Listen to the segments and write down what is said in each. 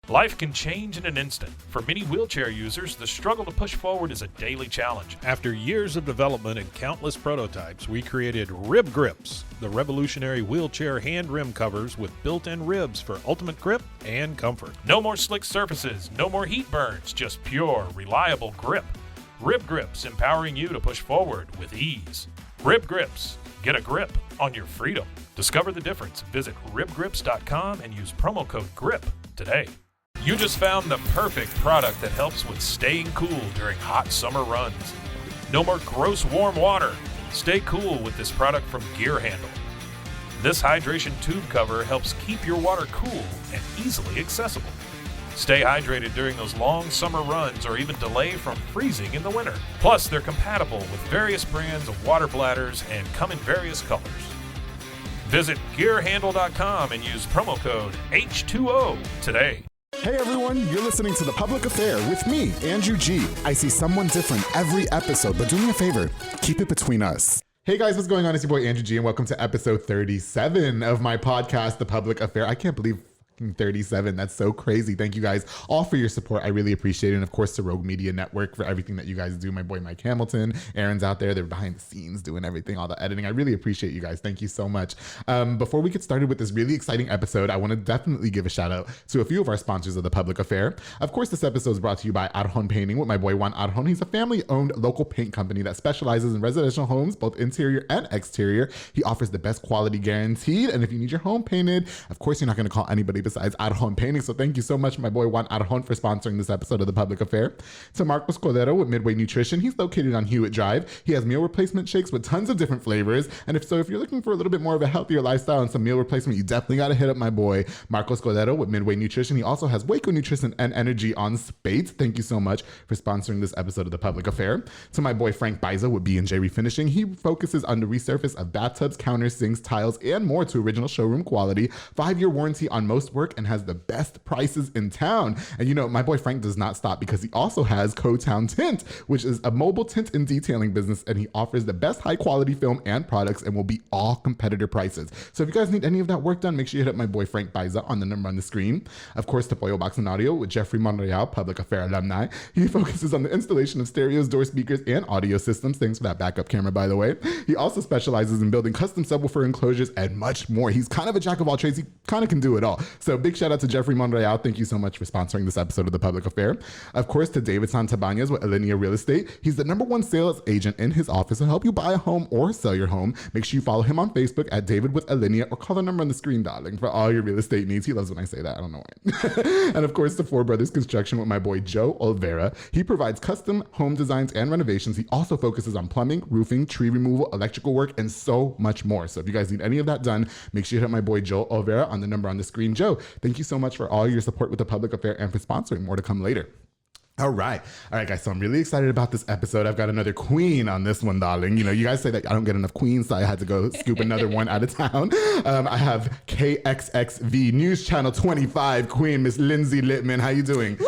Life can change in an instant. For many wheelchair users, the struggle to push forward is a daily challenge. After years of development and countless prototypes, we created Rib Grips, the revolutionary wheelchair hand rim covers with built-in ribs for ultimate grip and comfort. No more slick surfaces, no more heat burns, just pure, reliable grip. Rib Grips, empowering you to push forward with ease. Rib Grips, get a grip on your freedom. Discover the difference. Visit ribgrips.com and use promo code GRIP today. You just found the perfect product that helps with staying cool during hot summer runs. No more gross warm water. Stay cool with this product from Gear Handle. This hydration tube cover helps keep your water cool and easily accessible. Stay hydrated during those long summer runs or even delay from freezing in the winter. Plus, they're compatible with various brands of water bladders and come in various colors. Visit gearhandle.com and use promo code H2O today. Hey everyone, you're listening to The Public Affair with me, Andrew G. I see someone different every episode, but do me a favor, keep it between us. Hey guys, what's going on? It's your boy Andrew G, and welcome to episode 37 of my podcast, The Public Affair. I can't believe 37. That's so crazy. Thank you guys all for your support. I really appreciate it. And of course, to Rogue Media Network for everything that you guys do. My boy Mike Hamilton, Aaron's out there. They're behind the scenes doing everything, all the editing. I really appreciate you guys. Thank you so much. Before we get started with this really exciting episode, I want to definitely give a shout out to a few of our sponsors of The Public Affair. Of course, this episode is brought to you by Arjon Painting with my boy Juan Arjon. He's a family-owned local paint company that specializes in residential homes, both interior and exterior. He offers the best quality guaranteed. And if you need your home painted, of course, you're not going to call anybody besides Arjon Painting. So thank you so much, my boy Juan Arjon, for sponsoring this episode of The Public Affair. To Marcos Cordero with Midway Nutrition. He's located on Hewitt Drive. He has meal replacement shakes with tons of different flavors. And if you're looking for a little bit more of a healthier lifestyle and some meal replacement, you definitely got to hit up my boy Marcos Cordero with Midway Nutrition. He also has Waco Nutrition and Energy on Spades. Thank you so much for sponsoring this episode of The Public Affair. To my boy Frank Biza with B&J Refinishing. He focuses on the resurface of bathtubs, counters, sinks, tiles, and more to original showroom quality. 5-year warranty on most work and has the best prices in town. And you know, my boy Frank does not stop because he also has Co-Town Tint, which is a mobile tint and detailing business, and he offers the best high quality film and products and will be all competitor prices. So if you guys need any of that work done, make sure you hit up my boy Frank Biza on the number on the screen. Of course, to Pollo Box and Audio with Jeffrey Monreal, Public Affair alumni. He focuses on the installation of stereos, door speakers, and audio systems. Thanks for that backup camera, by the way. He also specializes in building custom subwoofer enclosures and much more. He's kind of a jack of all trades. He kind of can do it all. So big shout out to Jeffrey Monreal. Thank you so much for sponsoring this episode of The Public Affair. Of course, to David Santabanez with Alinea Real Estate. He's the #1 sales agent in his office to help you buy a home or sell your home. Make sure you follow him on Facebook at David with Alinea or call the number on the screen, darling, for all your real estate needs. He loves when I say that. I don't know why. And of course, to Four Brothers Construction with my boy Joe Olvera. He provides custom home designs and renovations. He also focuses on plumbing, roofing, tree removal, electrical work, and so much more. So if you guys need any of that done, make sure you hit my boy Joe Olvera on the number on the screen. Joe, thank you so much for all your support with The Public Affair and for sponsoring. More to come later. All right, guys. So I'm really excited about this episode. I've got another queen on this one, darling. You know, you guys say that I don't get enough queens, so I had to go scoop another one out of town. I have KXXV News Channel 25 queen, Miss Lindsay Liepman. How you doing? Woo!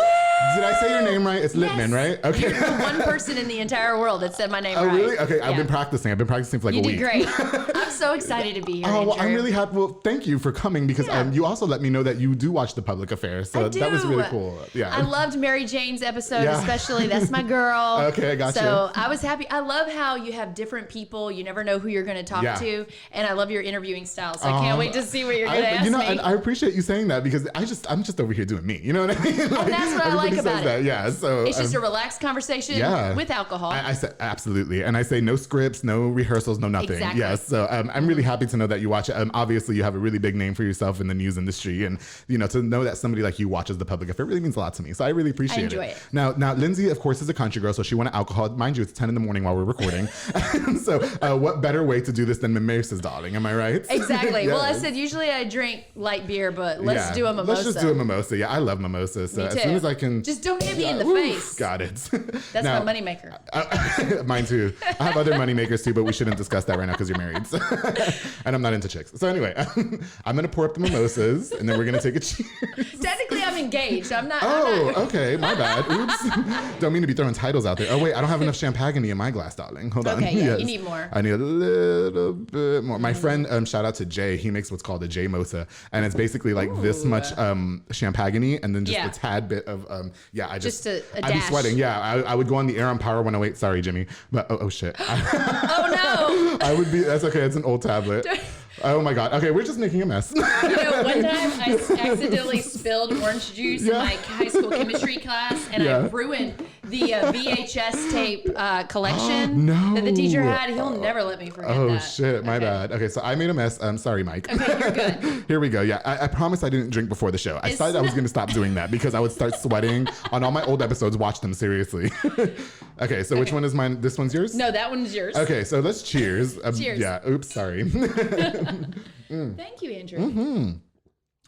Did I say your name right? It's Liepman, right? Okay. You're the one person in the entire world that said my name right. Oh, really? Okay, yeah. I've been practicing for like a week. You did great. I'm so excited to be here, Oh, well, Andrew. I'm really happy. Well, thank you for coming because you also let me know that you do watch The Public Affair. So that was really cool. Yeah. I loved Mary Jane's episode, especially. That's my girl. Okay, I got you. So I was happy. I love how you have different people. You never know who you're going to talk to. And I love your interviewing style. So I can't wait to see what you're going to ask me. And I appreciate you saying that because I'm just over here doing me. You know what I mean? Like, and that's what I like about it. Yeah. So it's just a relaxed conversation with alcohol. I said absolutely, and I say no scripts, no rehearsals, no nothing. Exactly. Yes. So I'm really happy to know that you watch it. Obviously, you have a really big name for yourself in the news industry, and you know to know that somebody like you watches The Public Affair really means a lot to me. So I really appreciate it. I enjoy it. Now, Lindsay, of course, is a country girl, so she wanted alcohol. Mind you, it's 10 in the morning while we're recording. So what better way to do this than mimosas, darling? Am I right? Exactly. Yes. Well, I said usually I drink light beer, but let's do a mimosa. Let's just do a mimosa. Yeah, I love mimosas. So Me too. As soon as I can Just don't hit me in the face. Got it. That's my moneymaker. Mine too. I have other moneymakers too, but we shouldn't discuss that right now because you're married. So and I'm not into chicks. So anyway, I'm going to pour up the mimosas and then we're going to take a cheers. Technically, I'm engaged. I'm not. Okay. My bad. Oops. Don't mean to be throwing titles out there. Oh, wait. I don't have enough champagne in my glass, darling. Hold on. Okay, yeah, you need more. I need a little bit more. My friend, shout out to Jay. He makes what's called a Jay Mosa. And it's basically like this much champagne and then just a tad bit of, just a I'd dash. be sweating. Yeah. I would go on the air on Power 108. Sorry, Jimmy. But, oh shit. Oh, no. I would be, that's okay. It's an old tablet. Oh my God. Okay, we're just making a mess. One time I accidentally spilled orange juice in my high school chemistry class, and I ruined the VHS tape collection that the teacher had. He'll never let me forget that. Oh shit, my bad. Okay, so I made a mess. I'm sorry, Mike. Okay, you're good. Here we go. Yeah, I promise I didn't drink before the show. I decided I was going to stop doing that because I would start sweating on all my old episodes. Watch them seriously. Okay, so which one is mine? This one's yours? No, that one's yours. Okay, so let's cheers. Cheers. Yeah, oops, sorry. Thank you, Andrew.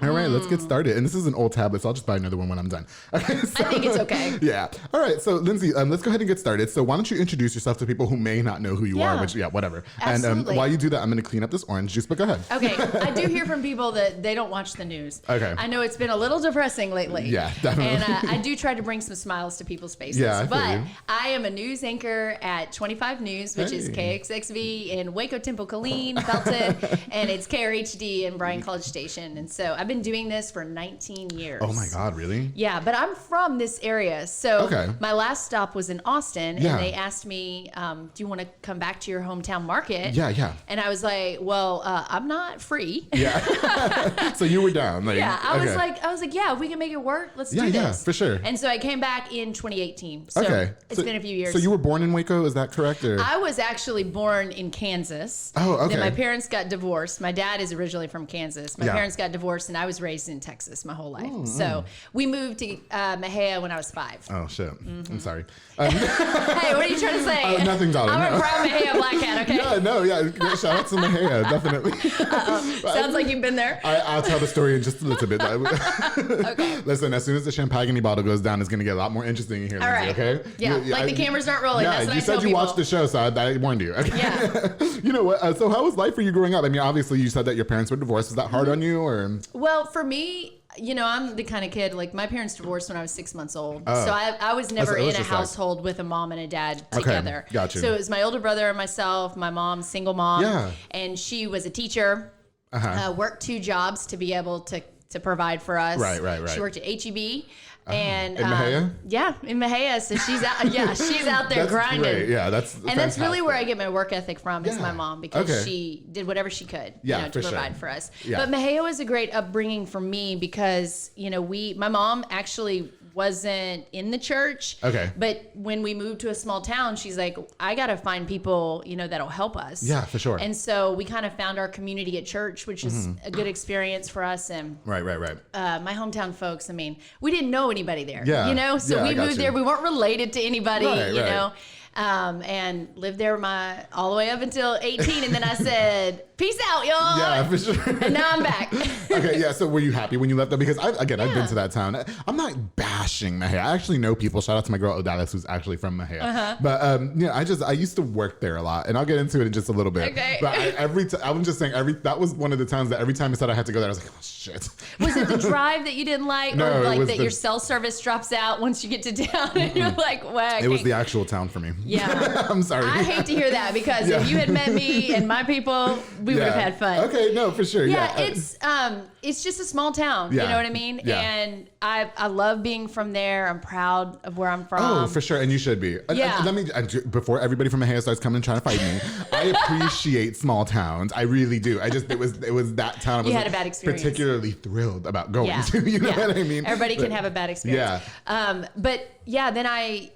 All right, let's get started. And this is an old tablet, so I'll just buy another one when I'm done. Okay, so, I think it's okay. Yeah. All right, so Lindsay, let's go ahead and get started. So why don't you introduce yourself to people who may not know who you are, which, whatever. Absolutely. And while you do that, I'm going to clean up this orange juice, but go ahead. Okay, I do hear from people that they don't watch the news. Okay. I know it's been a little depressing lately. Yeah, definitely. And I do try to bring some smiles to people's faces. Yeah, I feel but you. I am a news anchor at 25 News, which is KXXV in Waco, Temple, Killeen, Belton, and it's KRHD in Bryan College Station. And so I've been doing this for 19 years. Oh my God, really? Yeah, but I'm from this area. So my last stop was in Austin, and they asked me, do you want to come back to your hometown market? Yeah. And I was like, well, I'm not free. Yeah. So you were down. Like, I was like, yeah, if we can make it work, let's do this. Yeah, for sure. And so I came back in 2018. So it's been a few years. So you were born in Waco, is that correct? Or? I was actually born in Kansas. Oh, okay. Then my parents got divorced. My dad is originally from Kansas. My parents got divorced, and I was raised in Texas my whole life. So we moved to Mejia when I was 5. Oh, shit. I'm sorry. Hey, what are you trying to say? Nothing, darling. I'm a proud Mejia black cat, okay? Shout out to Mejia, definitely. Sounds like you've been there. I'll tell the story in just a little bit. Okay. Listen, as soon as the champagne bottle goes down, it's going to get a lot more interesting in here, Lindsay, right. okay? Yeah, the cameras aren't rolling. Yeah, That's what you I tell said you people. watched the show, so I warned you. Okay? Yeah. You know what? So how was life for you growing up? I mean, obviously you said that your parents were divorced. Was that hard on you, or? Well, for me, I'm the kind of kid, like my parents divorced when I was 6 months old. So I was never in a household with a mom and a dad together. Got you. So it was my older brother and myself, my mom, single mom. And she was a teacher, worked 2 jobs to be able to provide for us. Right. She worked at HEB. And in Mejia? Yeah, in Mejia. So she's out. Yeah, she's out there grinding. Great. Yeah, that's and that's really where I get my work ethic from. Is my mom, because she did whatever she could, to provide for us. Yeah. But Mejia was a great upbringing for me because my mom actually wasn't in the church. Okay. But when we moved to a small town, she's like, I got to find people, that'll help us. Yeah, for sure. And so we kind of found our community at church, which is a good experience for us. And right. My hometown folks, I mean, we didn't know anybody there. Yeah. So we moved there. We weren't related to anybody, you right. know. And lived there all the way up until 18, and then I said, "Peace out, y'all." Yeah, for sure. And now I'm back. Okay, yeah. So were you happy when you left though? Because I've been to that town. I'm not bashing Mejia. I actually know people. Shout out to my girl Odalis, who's actually from Mejia. But I used to work there a lot, and I'll get into it in just a little bit. Okay. But I'm just saying that was one of the towns that every time I said I had to go there, I was like, oh shit. Was it the drive that you didn't like, No, or like that your cell service drops out once you get to town, and you're like, wow? It was the actual town for me. Yeah. I'm sorry. I hate to hear that because if you had met me and my people, we would have had fun. Okay, no, for sure. Yeah, it's just a small town. Yeah. You know what I mean? Yeah. And I love being from there. I'm proud of where I'm from. Oh, for sure, and you should be. Yeah. Let me before everybody from Mejia starts coming and trying to fight me. I appreciate small towns. I really do. It was that town. I was had a bad experience. Particularly thrilled about going to. You know what I mean? Everybody can have a bad experience. Yeah. But yeah, then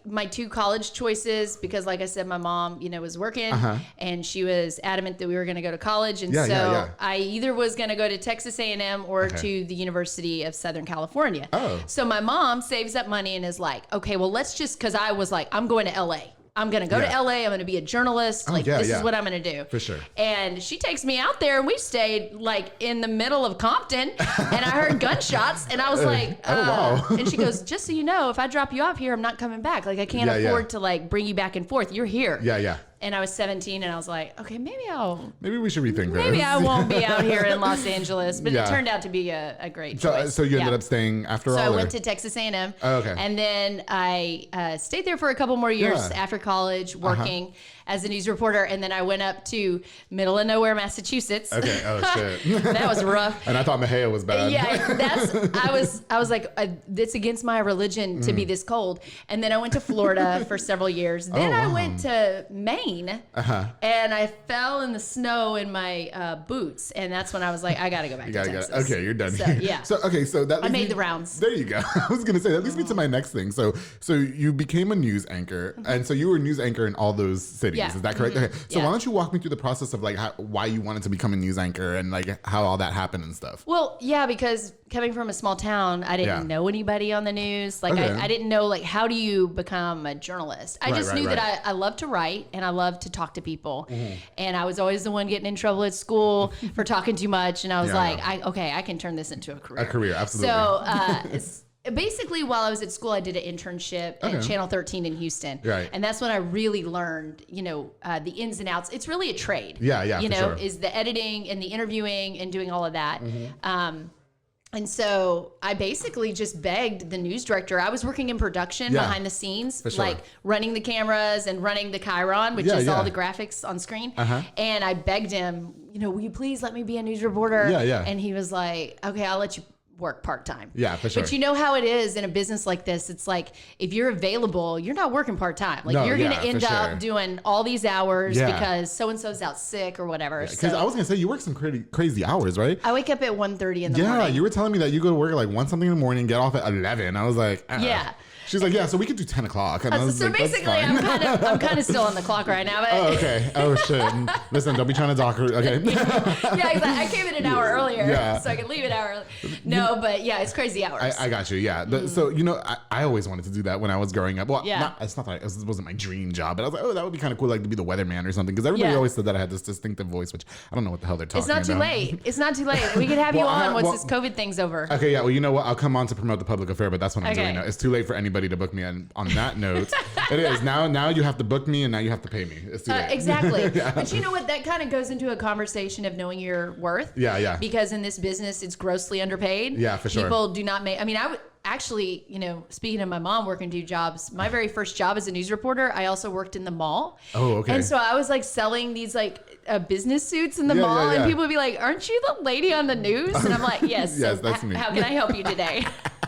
my 2 college choices, because like I said, my mom, was working and she was adamant that we were going to go to college. And I either was going to go to Texas A&M or to the University of Southern California. Oh. So my mom saves up money and is like, okay, well, let's just, because I was like, I'm going to LA. I'm going to go to LA. I'm going to be a journalist. This is what I'm going to do. For sure. And she takes me out there and we stayed like in the middle of Compton and I heard gunshots and I was like, wow. And she goes, just so you know, if I drop you off here, I'm not coming back. Like I can't afford to like bring you back and forth. You're here. Yeah. And I was 17 and I was like, okay, maybe we should rethink this. Maybe I won't be out here in Los Angeles, but it turned out to be a great choice. So you ended up staying after all? So I went to Texas A&M. Oh, okay. And then I stayed there for a couple more years after college working as a news reporter. And then I went up to middle of nowhere, Massachusetts. Okay. Oh, shit. That was rough. And I thought Mahia was bad. Yeah, I was like, it's against my religion to be this cold. And then I went to Florida for several years. Then I went to Maine. And I fell in the snow in my boots, and that's when I was like, I gotta go back to Texas. Okay, you're done. So, yeah. So that I made the rounds. There you go. I was gonna say that leads me to my next thing. So you became a news anchor, and so you were a news anchor in all those cities. Yeah. Is that correct? Okay. So why don't you walk me through the process of like why you wanted to become a news anchor and like how all that happened and stuff? Well, yeah, because coming from a small town, I didn't know anybody on the news. Like I didn't know like how do you become a journalist. I just knew that I love to write and I love to talk to people. And I was always the one getting in trouble at school for talking too much. And I was I can turn this into a career. A career, absolutely. So basically, while I was at school, I did an internship at Channel 13 in Houston. Right. And that's when I really learned, the ins and outs. It's really a trade. Yeah, sure. Is the editing and the interviewing and doing all of that. And so I basically just begged the news director. I was working in production behind the scenes, like running the cameras and running the Chiron, which is all the graphics on screen. And I begged him, will you please let me be a news reporter? Yeah. And he was like, okay, I'll let you work part-time. Yeah, for sure. But you know how it is in a business like this. It's like, if you're available, you're not working part-time. Like you're going to end up doing all these hours because so-and-so's out sick or whatever. Because I was going to say, you work some crazy hours, right? I wake up at 1:30 in the morning. Yeah, you were telling me that you go to work at like 1 something in the morning, get off at 11. I was like, yeah. She's like, yeah, so we could do 10 o'clock. And I was so like, basically, I'm kind of still on the clock right now. But oh, okay. Oh, shit. Listen, don't be trying to dock her. Okay. Yeah, exactly. I came in an hour earlier, so I could leave an hour early. No, but yeah, it's crazy hours. I got you. Yeah. So, I always wanted to do that when I was growing up. Well, it's not that it wasn't my dream job, but I was like, oh, that would be kind of cool, like to be the weatherman or something. Because everybody always said that I had this distinctive voice, which I don't know what the hell they're talking about. It's not too late. It's not too late. We could have you on once this COVID thing's over. Okay, yeah. Well, you know what? I'll come on to promote the public affair, but that's what I'm doing now. It's too late for anybody to book me on that note. It is. Now you have to book me and now you have to pay me. It's too late. Exactly. But you know what? That kind of goes into a conversation of knowing your worth. Yeah. Because in this business, it's grossly underpaid. Yeah, for sure. People do not make, I would actually, speaking of my mom working 2 jobs, my very first job as a news reporter, I also worked in the mall. Oh, okay. And so I was like selling these like business suits in the mall and people would be like, aren't you the lady on the news? And I'm like, yes. Yes, that's me. How can I help you today?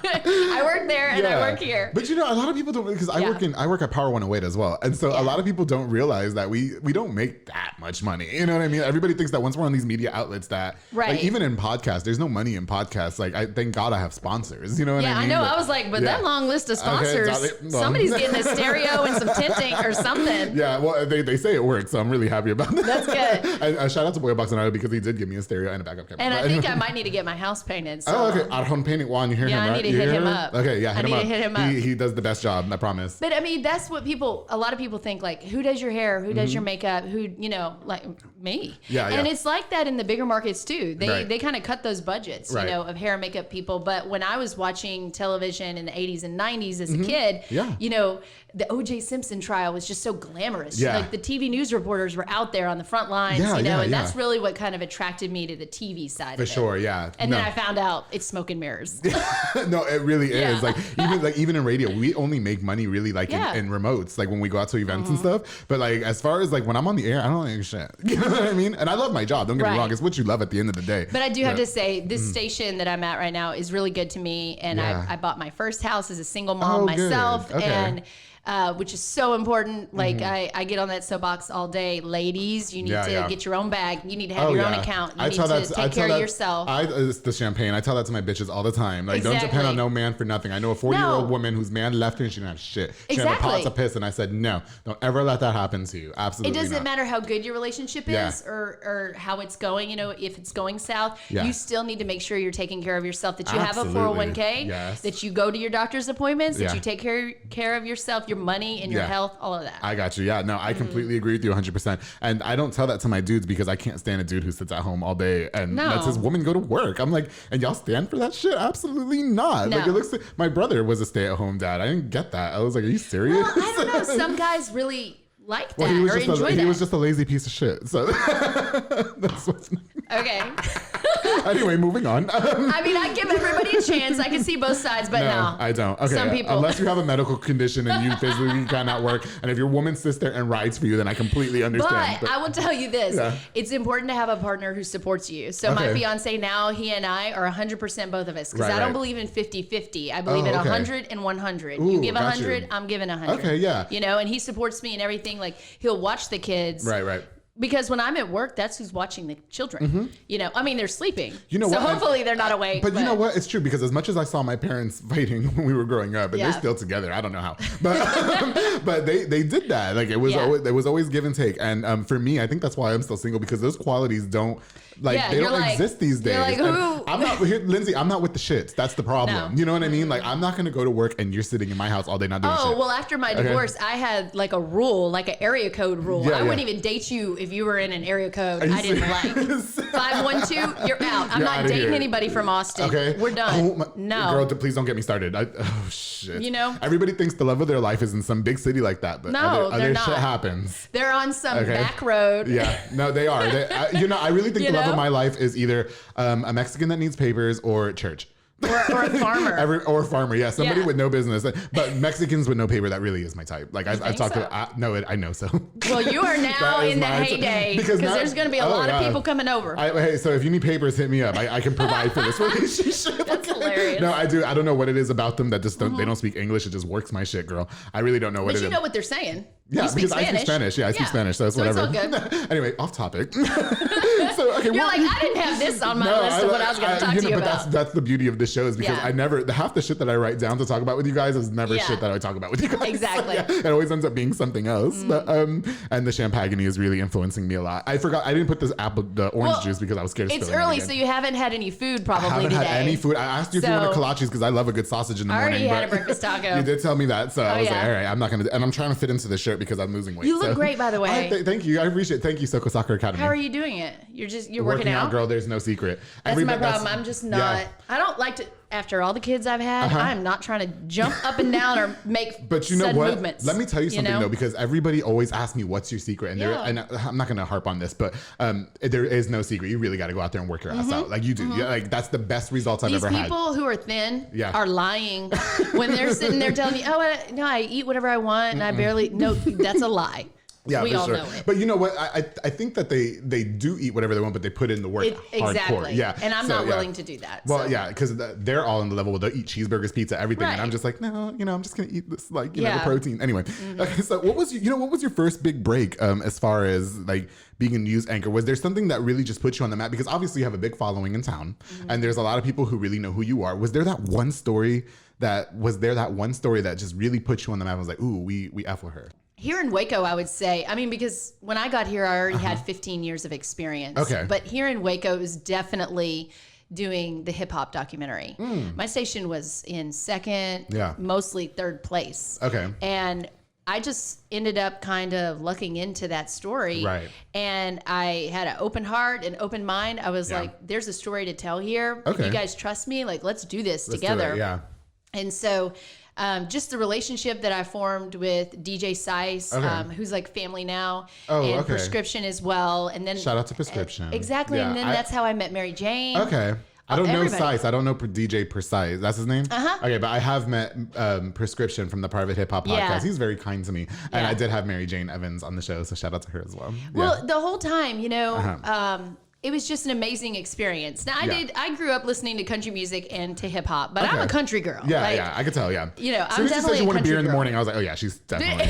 I work there and I work here. But a lot of people don't, because I work at Power 108 as well. And so a lot of people don't realize that we don't make that much money. You know what I mean? Everybody thinks that once we're on these media outlets that like even in podcasts, there's no money in podcasts. Like thank God I have sponsors. You know what I mean? I know. I was like, but that long list of sponsors, somebody's getting a stereo and some tinting or something. Yeah, well, they say it works, so I'm really happy about that. That's good. Shout out to Boy Box and I because he did give me a stereo and a backup camera. And I think I might need to get my house painted. So. Oh, okay. Home painting. Juan, you hear him, right? I need to hit him up. Okay, yeah, hit him up. I need to hit him up. He does the best job, I promise. But that's what a lot of people think, like, who does your hair? Who does your makeup? Who, like me. Yeah. And it's like that in the bigger markets too. They kind of cut those budgets, of hair and makeup people. But when I was watching television in the 80s and 90s as a kid, the O.J. Simpson trial was just so glamorous. Yeah. Like the TV news reporters were out there on the front lines, and that's really what kind of attracted me to the TV side of it. For sure, yeah. And then I found out it's smoke and mirrors. No, it really is. Like even in radio, we only make money really like in remotes, like when we go out to events and stuff. But like as far as like when I'm on the air, I don't think shit. You know what I mean? And I love my job. Don't get me wrong. It's what you love at the end of the day. But I do have to say, this station that I'm at right now is really good to me. And I bought my first house as a single mom myself. Okay. And which is so important. Like I get on that soapbox all day. Ladies, you need to get your own bag. You need to have your own account. You need to take care of yourself. It's the champagne. I tell that to my bitches all the time. Like, don't depend on no man for nothing. I know a 40-year-old woman whose man left her and she didn't have shit. She had a pots of piss, and I said, no, don't ever let that happen to you. Absolutely It doesn't matter how good your relationship is or how it's going. If it's going south, you still need to make sure you're taking care of yourself, that you have a 401k, that you go to your doctor's appointments, that you take care of yourself. Your your money and your health, all of that. I got you. Yeah, no, I completely agree with you 100%. And I don't tell that to my dudes because I can't stand a dude who sits at home all day and lets his woman go to work. I'm like, and y'all stand for that shit? Absolutely not. No. Like, it looks like my brother was a stay-at-home dad. I didn't get that. I was like, are you serious? Well, I don't know. Some guys really like that he was or enjoy that. He was just a lazy piece of shit. So that's what's okay. Anyway, moving on. I mean, I give everybody a chance. I can see both sides, but no. I don't. Okay. Some people. Unless you have a medical condition and you physically cannot work, and if your woman sits there and rides for you, then I completely understand. But I will tell you this. Yeah. It's important to have a partner who supports you. So my fiance now, he and I are 100% both of us. Because I don't believe in 50-50. I believe in 100 and 100. Ooh, you give 100, I'm giving 100. Okay, yeah. You know, and he supports me in everything. Like, he'll watch the kids. Right. Because when I'm at work, that's who's watching the children. You know, I mean, they're sleeping. You know so what? hopefully they're not awake. But you know what? It's true because as much as I saw my parents fighting when we were growing up, and they're still together, I don't know how, but they did that. Like it was always give and take. And for me, I think that's why I'm still single because those qualities don't they don't exist these days. You're like, who? I'm not here, Lindsay. I'm not with the shits. That's the problem. No. You know what I mean? Like I'm not gonna go to work and you're sitting in my house all day not doing shit. Oh well, after my divorce, I had like a rule, like an area code rule. I wouldn't even date you if you were in an area code I didn't like. 512, you're out. I'm not dating anybody from Austin. Okay, we're done. No, girl, please don't get me started. Oh shit. You know, everybody thinks the love of their life is in some big city like that, but other shit happens. They're on some back road. Yeah, no, they are. I really think the love of my life is either a Mexican that needs papers or church. Or a farmer. Or a farmer, yeah. Somebody with no business. But Mexicans with no paper, that really is my type. Like, I've talked to... I know so. Well, you are now in the heyday. Because there's going to be a lot of people coming over. Hey, so if you need papers, hit me up. I can provide for this relationship. That's hilarious. No, I do. I don't know what it is about them that just don't... They don't speak English. It just works my shit, girl. I really don't know what it is. But you know what they're saying. Yeah, because I speak Spanish. Yeah, I speak Spanish, so it's whatever. It's all good. Anyway, off topic. You're like, I didn't have this on my list of what I was going to talk to you about. That's the beauty of the show is because half the shit that I write down to talk about with you guys is never shit that I talk about with you guys. Exactly. So, it always ends up being something else. But, and the champagne is really influencing me a lot. I forgot, I didn't put the orange juice because I was scared of spilling it. It's early, so you haven't had any food probably today. I haven't had any food. I asked you if you wanted kolaches because I love a good sausage in the morning. I already had a breakfast taco. You did tell me that, so I was like, all right, I'm not going to, and I'm trying to fit into the shirt because I'm losing weight. You look great, by the way. Thank you. I appreciate it. Thank you, Soko Soccer Academy. How are you doing it? You're working out? Girl. There's no secret. That's my problem. I'm just not. Yeah. I don't like to. After all the kids I've had, I'm not trying to jump up and down or make sudden movements. Let me tell you something though, because everybody always asks me what's your secret, and and I'm not going to harp on this, but there is no secret. You really got to go out there and work your ass out, like you do. Yeah, like that's the best results I've ever had. These people who are thin are lying when they're sitting there telling me, "Oh, no, I eat whatever I want, and I barely." No, that's a lie. Yeah, we all sure. know it. But you know what? I think that they do eat whatever they want, but they put in the work hardcore. Exactly. Yeah. And I'm not willing to do that. Well, yeah, because they're all in the level where they'll eat cheeseburgers, pizza, everything. Right. And I'm just like, no, I'm just going to eat this, like, the protein. Anyway. Okay, so what was your first big break as far as like being a news anchor? Was there something that really just put you on the map? Because obviously you have a big following in town and there's a lot of people who really know who you are. Was there that one story that just really put you on the map and was like, ooh, we F with her? Here in Waco, I would say, because when I got here, I already had 15 years of experience. Okay. But here in Waco, it was definitely doing the hip hop documentary. My station was in second, mostly third place. Okay. And I just ended up kind of looking into that story. Right. And I had an open heart and open mind. I was like, there's a story to tell here. Okay. If you guys trust me, like, let's do this together. Do it, yeah. And so just the relationship that I formed with DJ Sice, who's like family now, and Prescription as well. And then shout out to Prescription. Exactly. Yeah, and then that's how I met Mary Jane. Okay. I don't know Sice. I don't know DJ Precise. That's his name? Okay, but I have met Prescription from the Private Hip Hop Podcast. Yeah. He's very kind to me. And I did have Mary Jane Evans on the show, so shout out to her as well. Well, the whole time, it was just an amazing experience. Now, I grew up listening to country music and to hip hop, but I'm a country girl. Yeah, I could tell, I'm definitely a country girl. You want a beer in the morning, I was like, oh yeah, she's definitely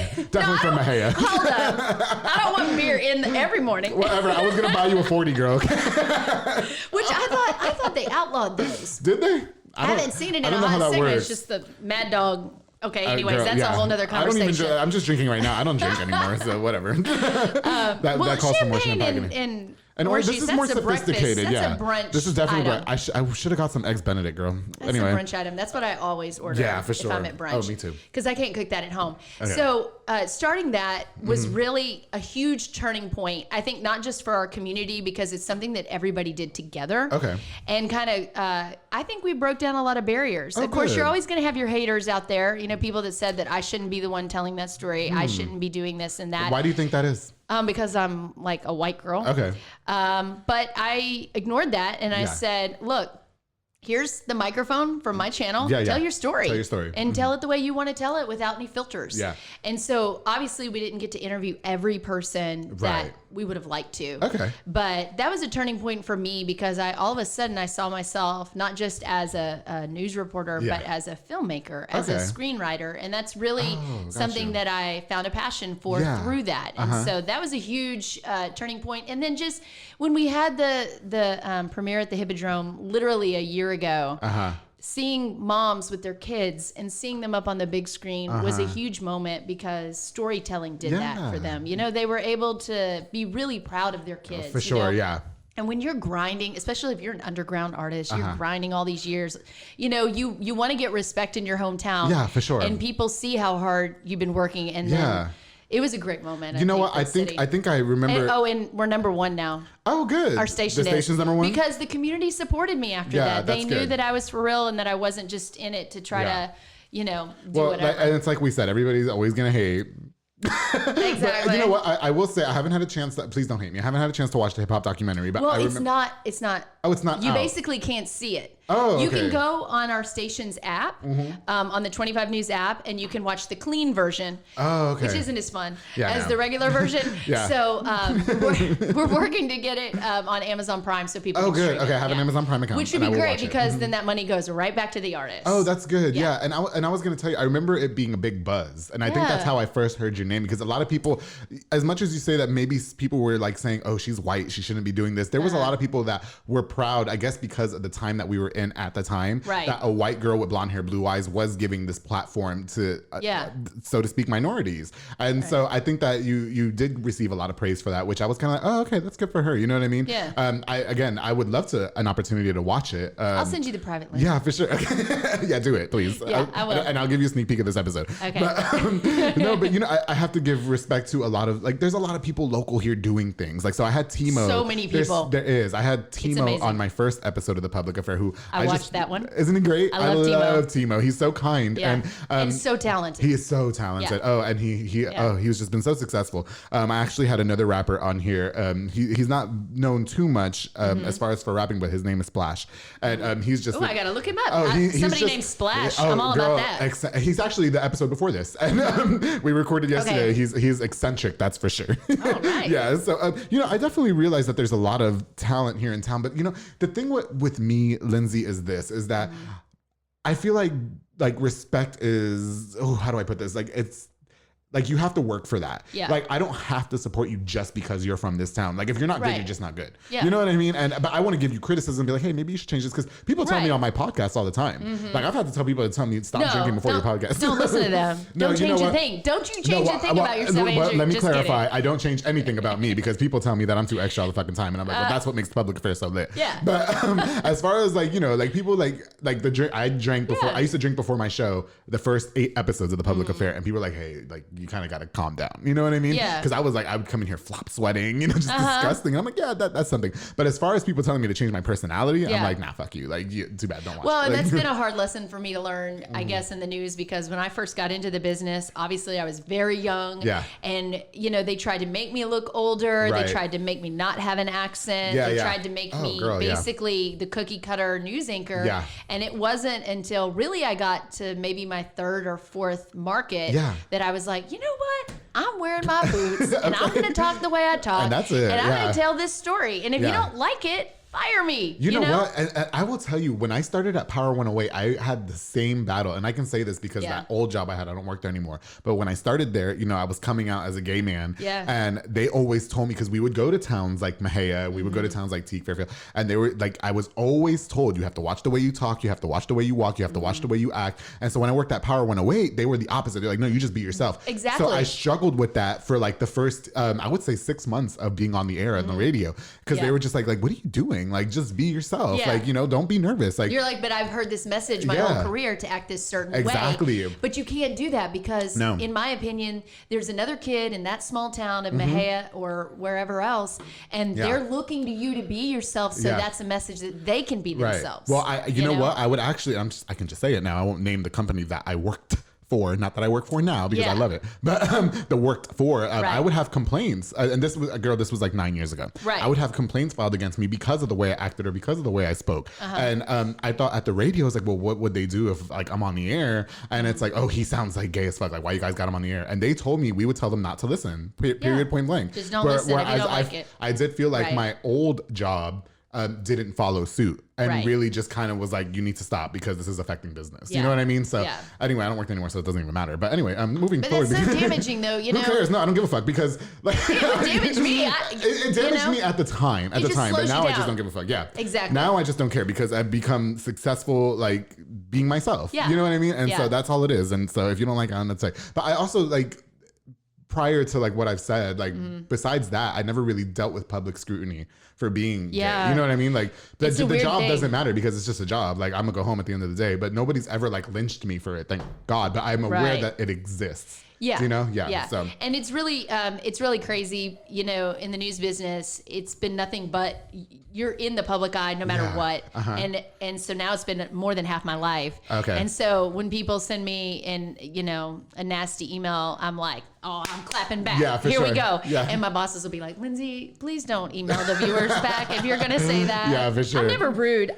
from Mahia. Hold up. I don't want beer every morning. Whatever, I was going to buy you a 40, girl. Which I thought they outlawed those. Did they? I haven't seen it in a hot second. It's just the Mad Dog. Okay, anyways, that's a whole nother conversation. I'm just drinking right now. I don't drink anymore, so whatever. that calls for more champagne. And Or this she is more sets a breakfast. sophisticated. That's a brunch This is definitely item. I should have got some eggs Benedict, girl. That's Anyway. a brunch item. That's what I always order. Yeah, for sure. If I'm at brunch. Oh, me too. Because I can't cook that at home. Okay. So starting that was really a huge turning point. I think not just for our community, because it's something that everybody did together. Okay. And kind of, I think we broke down a lot of barriers. Of course, good. you're always going to have your haters out there. You know, people that said that I shouldn't be the one telling that story. I shouldn't be doing this and that. Why do you think that is? Because I'm like a white girl. Okay. But I ignored that and I Yeah. said, look, here's the microphone from my channel. Yeah, Tell yeah. your story. Tell your story. And tell it the way you want to tell it without any filters. Yeah. And so obviously we didn't get to interview every person that Right. we would have liked to. Okay. But that was a turning point for me because all of a sudden I saw myself not just as a news reporter, Yeah. but as a filmmaker, as a Okay. screenwriter. And that's really Gotcha. something that I found a passion for Yeah. through that. And so that was a huge turning point. And then just when we had the premiere at the Hippodrome literally a year ago, seeing moms with their kids and seeing them up on the big screen was a huge moment because storytelling did that for Yeah. them. You know, they were able to be really proud of their kids. For you sure, know? yeah. And when you're grinding, especially if you're an underground artist, you're grinding all these years, you know, you want to get respect in your hometown. Yeah, for sure. And people see how hard you've been working. And then it was a great moment. You know what? I think I remember. And we're number one now. Oh, good. Our station The station's number one? because the community supported me after Yeah, that. They that's knew good. that I was for real and that I wasn't just in it to try Yeah. to, you know, do Well, whatever. and it's like we said, everybody's always going to hate. Exactly. You know what? I will say I haven't had a chance. Please don't hate me. I haven't had a chance to watch the hip hop documentary. But Well, I it's remember, not. It's not. Oh, it's not You out. basically can't see it. Oh, You okay. can go on our station's app, on the 25 News app, and you can watch the clean version. Oh, okay. Which isn't as fun Yeah, as no. the regular version. Yeah. So we're working to get it on Amazon Prime so people. Oh, can good. stream Okay, it. I have an Amazon Prime account, Which would and I be will great watch it. because then that money goes right back to the artist. Oh, that's good. Yeah. Yeah. And I was going to tell you, I remember it being a big buzz. And I think that's Yeah. how I first heard your name, because a lot of people, as much as you say that maybe people were like saying, oh, she's white, she shouldn't be doing this. There was a lot of people that were proud, I guess, because of the time that we were in at the time, Right. that a white girl with blonde hair, blue eyes was giving this platform to, so to speak, minorities. And so I think that you did receive a lot of praise for that, which I was kind of like, oh, okay, that's good for her. You know what I mean? Yeah. I would love an opportunity to watch it. I'll send you the private link. Yeah, for sure. Yeah, do it, please. Yeah, I will. And I'll give you a sneak peek of this episode. Okay. But, no, but you know, I have to give respect to a lot of, like, there's a lot of people local here doing things. Like, so I had Timo. So many people. There is. I had Timo amazing. on my first episode of The Public Affair, who I watched that one. Isn't he great? I love Timo. He's so kind. Yeah. And so talented. he is so talented. Yeah. Oh, and he's just been so successful. I actually had another rapper on here. He's not known too much as far as for rapping, but his name is Splash. And he's just. Oh, I gotta look him up. Oh, he's somebody just- named Splash. Oh, I'm all girl, about that. He's actually the episode before this, and we recorded yesterday. Okay. He's eccentric, that's for sure. Oh, right. Yeah. So you know, I definitely realize that there's a lot of talent here in town. But you know, the thing with me, Lindsay, is that I feel like respect is, how do I put this? Like, it's like you have to work for that. Yeah. Like, I don't have to support you just because you're from this town. Like, if you're not good, Right. you're just not good. Yeah. You know what I mean? But I want to give you criticism and be like, hey, maybe you should change this, because people tell me Right. on my podcast all the time. Like, I've had to tell people to tell me stop drinking before your podcast. Don't listen to them. No, Don't you know change a what? thing. Don't you change a thing about yourself, well, Andrew. let me Just clarify. kidding. I don't change anything about me, because people tell me that I'm too extra all the fucking time, and I'm like, well, that's what makes the Public Affair so lit. Yeah. But as far as like, you know, like people like the drink, I drank before. Yeah. I used to drink before my show, the first 8 episodes of the Public Affair, and people were like, hey, like you kind of got to calm down. You know what I mean? Yeah. Because I was like, I would come in here flop sweating, you know, just disgusting. And I'm like, yeah, that's something. But as far as people telling me to change my personality, I'm Yeah. like, nah, fuck you. Like, too bad, don't watch. Well, and Like, that's been a hard lesson for me to learn, I guess, in the news, because when I first got into the business, obviously I was very young. Yeah. And, you know, they tried to make me look older. Right. They tried to make me not have an accent. Yeah, they yeah. tried to make Oh, me girl, yeah. basically the cookie cutter news anchor. Yeah. And it wasn't until really I got to maybe my 3rd or 4th market that I was like, you know what? I'm wearing my boots and I'm going to talk the way I talk. And that's it, And I'm yeah. going to tell this story. And if you Yeah. don't like it, fire me. You know what? I will tell you, when I started at Power 108, I had the same battle. And I can say this because that old job I had, I don't work there anymore. But when I started there, you know, I was coming out as a gay man. Yeah. And they always told me, because we would go to towns like Mahia, we would go to towns like Teague, Fairfield. And they were like, I was always told, you have to watch the way you talk, you have to watch the way you walk, you have to watch the way you act. And so when I worked at Power 108, they were the opposite. They're like, no, you just be yourself. Exactly. So I struggled with that for like the first, I would say 6 months of being on the air on the radio. Because they were just like, what are you doing? Like, just be yourself. Yeah. Like, you know, don't be nervous. Like, you're like, but I've heard this message my whole career to act this certain Exactly. way. But you can't do that because, in my opinion, there's another kid in that small town of Mahia or wherever else, and they're looking to you to be yourself. So that's a message that they can be themselves. Well, you know what? I would actually, I can just say it now. I won't name the company that I worked for, not that I work for now because I love it, but the worked for, I would have complaints. And this was like 9 years ago. Right. I would have complaints filed against me because of the way I acted or because of the way I spoke. And I thought at the radio, I was like, well, what would they do if like I'm on the air and it's like, oh, he sounds like gay as fuck. Like, why you guys got him on the air? And they told me we would tell them not to listen. Period, point blank. Just don't listen if you don't like it. I did feel like my old job didn't follow suit and really just kind of was like, you need to stop because this is affecting business. You know what I mean? So anyway, I don't work anymore, so it doesn't even matter. But anyway, I'm moving forward. But it's so damaging though, you know? Who cares? No, I don't give a fuck because like it damaged me. It damaged me at the time. But now I just don't give a fuck. Yeah. Exactly. Now I just don't care because I've become successful like being myself. Yeah. You know what I mean? And so that's all it is. And so if you don't like it, that's like, but I also like, prior to like what I've said, like besides that, I never really dealt with public scrutiny for being gay. You know what I mean? Like the job doesn't matter because it's just a job. Like I'm gonna go home at the end of the day, but nobody's ever like lynched me for it. Thank God. But I'm aware that it exists. Yeah. You know? Yeah. So. And it's really crazy, you know, in the news business, it's been nothing but you're in the public eye no matter what. And so now it's been more than half my life. Okay. And so when people send me a nasty email, I'm like, oh, I'm clapping back. Yeah, for Here sure. we go. Yeah. And my bosses will be like, Lindsay, please don't email the viewers back if you're going to say that. Yeah, for sure. I'm never rude.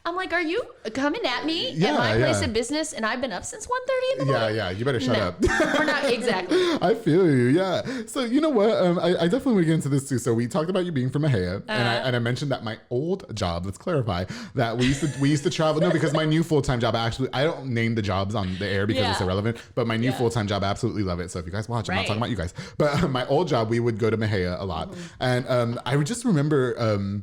I'm like, are you coming at me at my place of business and I've been up since 1:30 in the morning? Yeah. You better shut up. We're not, exactly. I feel you. Yeah. So you know what? I definitely want to get into this too. So we talked about you being from Mahia, and I mentioned that my old job. Let's clarify that we used to travel. No, because my new full-time job, I don't name the jobs on the air because it's irrelevant. But my new full-time job, I absolutely love it. So if you guys watch, I'm not talking about you guys. But my old job, we would go to Mahia a lot, and I would just remember.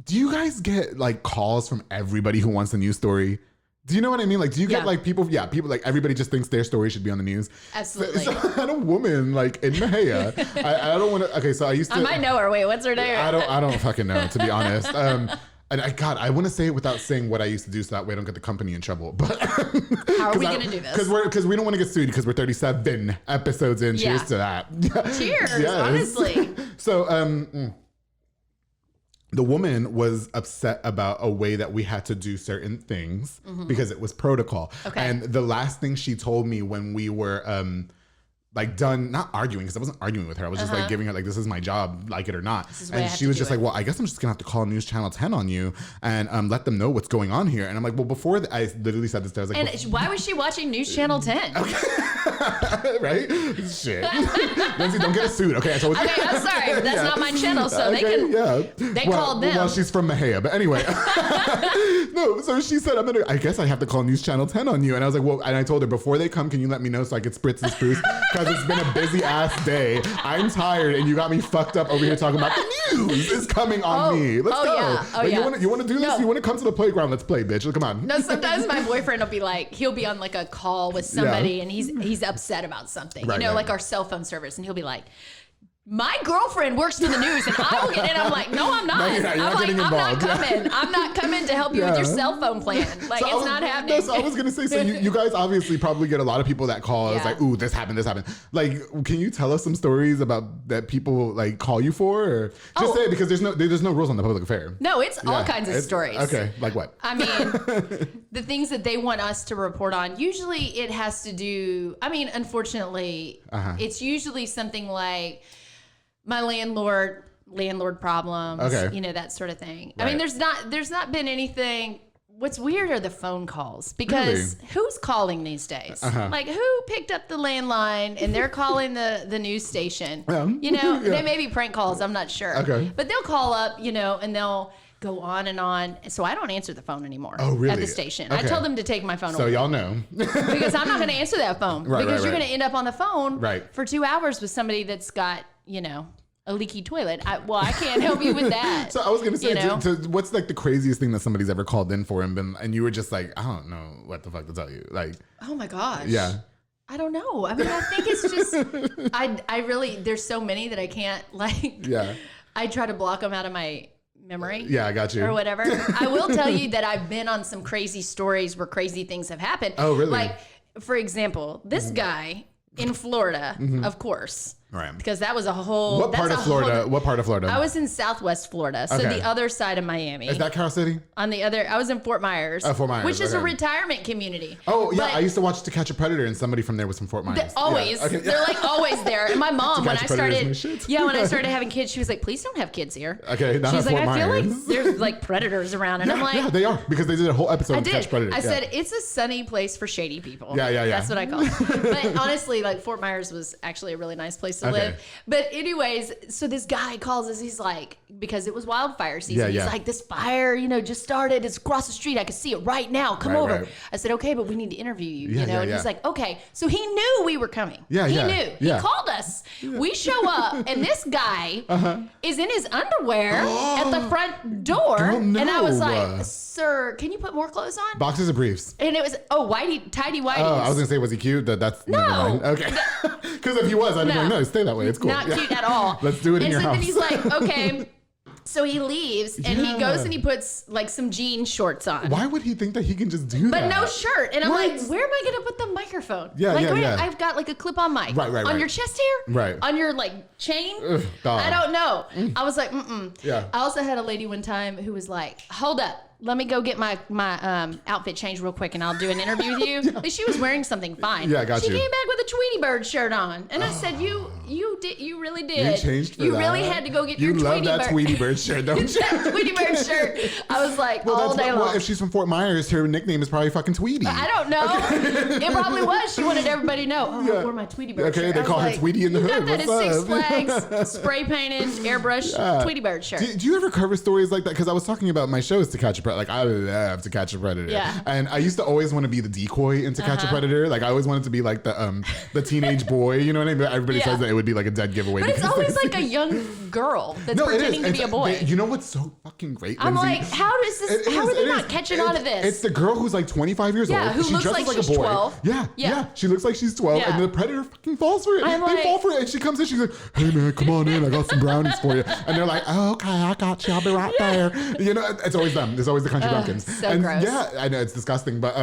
Do you guys get like calls from everybody who wants a news story? Do you know what I mean? Like, do you get like people like everybody just thinks their story should be on the news? Absolutely. So I had a woman like in Mahia. I don't want to. Okay, so I used to. I might know her. Wait, what's her name? I don't fucking know, to be honest. And I want to say it without saying what I used to do, so that way I don't get the company in trouble. But how are we gonna do this? Because we don't want to get sued because we're 37 episodes in. Cheers to that. Cheers, honestly. So the woman was upset about a way that we had to do certain things because it was protocol. Okay. And the last thing she told me when we were like done, not arguing, because I wasn't arguing with her. I was just like giving her like, this is my job, like it or not. And she was just like, well, I guess I'm just gonna have to call News Channel 10 on you and let them know what's going on here. And I'm like, well, before I literally said this to her, I was like, and why was she watching News Channel 10? Okay. Right? Shit. Lindsay, don't get a suit. Okay, I told you. Okay, I'm sorry, but that's not my channel, so they can. Yeah. They called them. Well, she's from Mahia, but anyway. No, so she said, I guess I have to call News Channel 10 on you. And I was like, well, and I told her, before they come, can you let me know so I could spritz and spruce? Because it's been a busy ass day. I'm tired, and you got me fucked up over here talking about the news is coming on me. Let's go. Yeah. You want to do this? No. You want to come to the playground? Let's play, bitch. Come on. No, sometimes my boyfriend will be like, he'll be on like a call with somebody, and he's upset about something. Right, like our cell phone service, and he'll be like, my girlfriend works for the news and I will get in. I'm like, no, I'm not. No, you're not. You're I'm not like, getting involved. I'm not coming. I'm not coming to help you with your cell phone plan. Like, so it's not happening. No, so I was going to say, so you guys obviously probably get a lot of people that call us like, ooh, this happened. Like, can you tell us some stories about that people like call you for? Or just say it, because there's no rules on the public affair. No, it's all kinds of stories. Okay, like what? I mean, the things that they want us to report on, usually it has to do, I mean, unfortunately, it's usually something like, my landlord problems, that sort of thing. Right. I mean, there's not been anything. What's weird are the phone calls, because who's calling these days? Like, who picked up the landline and they're calling the news station? They may be prank calls. I'm not sure. Okay. But they'll call up, and they'll go on and on. So I don't answer the phone anymore at the station. Okay. I tell them to take my phone away. So y'all know. Because I'm not going to answer that phone. Because you're going to end up on the phone for 2 hours with somebody that's got, a leaky toilet. I can't help you with that. So I was going to say, what's like the craziest thing that somebody's ever called in for and you were just like, I don't know what the fuck to tell you. Like, oh my gosh. Yeah. I don't know. I mean, I think it's just, I really, there's so many that I can't I try to block them out of my memory. Yeah, I got you. Or whatever. I will tell you that I've been on some crazy stories where crazy things have happened. Oh, really? Like, for example, this guy in Florida, of course. Right. Because that was a whole... What part of Florida? What part of Florida? I was in Southwest Florida, so the other side of Miami. Is that Carol City? On the other... I was in Fort Myers. Fort Myers. Which is a retirement community. Oh, yeah. I used to watch To Catch a Predator, and somebody from there was from Fort Myers. Always. Yeah. Okay. They're like always there. And my mom, when I started... when I started having kids, she was like, please don't have kids here. Okay, not She's at like, Fort I feel Myers. like there's like predators around. And I'm like... Yeah, they are. Because they did a whole episode of To Catch Predators. I said, it's a sunny place for shady people. Yeah. That's what I call it. But honestly, like Fort Myers was actually a really nice place to live. But anyways, so this guy calls us. He's like, because it was wildfire season. He's like, this fire, just started. It's across the street. I can see it right now. Come over. Right. I said, okay, but we need to interview you. And he's like, okay. So he knew we were coming. He knew. He called us. We show up, and this guy is in his underwear at the front door. And I was like, sir, can you put more clothes on? Boxers or briefs? And it was tidy whities. Oh, I was gonna say, was he cute? That's no. Okay. Because if he was, I'd be like, no, stay that way. It's cool. Not cute at all. Let's do it in your house. And so then he's like, okay. So he leaves and he goes and he puts like some jean shorts on. Why would he think that he can just do that? But no shirt. And I'm like, where am I going to put the microphone? I've got like a clip-on mic. Right. On your chest hair? Right. On your like chain? I don't know. I was like, Yeah. I also had a lady one time who was like, hold up. Let me go get my outfit changed real quick and I'll do an interview with you. But she was wearing something fine. Yeah, I got you. She came back with a Tweety Bird shirt on. And I said, you really did. You changed for that. You really had to go get your Tweety Bird. You love that Tweety Bird shirt, don't you? That Tweety Bird shirt. I was like, all day long. Well, if she's from Fort Myers, her nickname is probably fucking Tweety. I don't know. It probably was. She wanted everybody to know. I wore my Tweety Bird shirt. Okay, they call her Tweety in the hood. You got that at Six Flags, spray painted, airbrush, Tweety Bird shirt. Do you ever cover stories like that? Because I was talking about my shows To Catch a Predator. Like, I love To Catch a Predator. Yeah. And I used to always want to be the decoy in To Catch a Predator. Like, I always wanted to be like the teenage boy. You know what I mean? But everybody says that it would be like a dead giveaway. But it's always like a young girl that's pretending to be a boy. You know what's so fucking great, I'm Lindsay? like, how are they not catching on to this? It's the girl who's like 25 years old. Who looks like she's 12. Yeah. She looks like she's 12. And the predator fucking falls for it. They fall for it. And she comes in, she's like, hey man, come on in. I got some brownies for you. And they're like, oh, okay, I got you. I'll be right there. It's always them. There's always the country bumpkins. So gross. Yeah, I know it's disgusting, but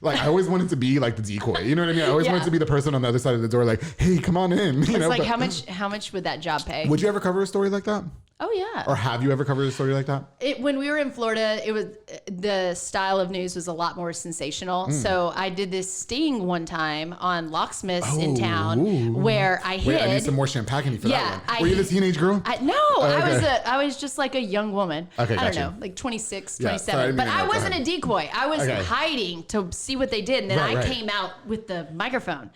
like I always wanted to be like the decoy. You know what I mean? I always wanted to be the person on the other side of the door, like, hey, come on in. You know, like how much would that job pay? Would you ever cover a story like that? Oh yeah. Or have you ever covered a story like that? When we were in Florida, it was the style of news was a lot more sensational. So I did this sting one time on locksmiths in town where I hid. Wait, I need some more champagne for that one. Were you the teenage girl? I was just like a young woman. Okay, I don't know, like 26, 27. But I wasn't a decoy. I was hiding to see what they did, and then I came out with the microphone.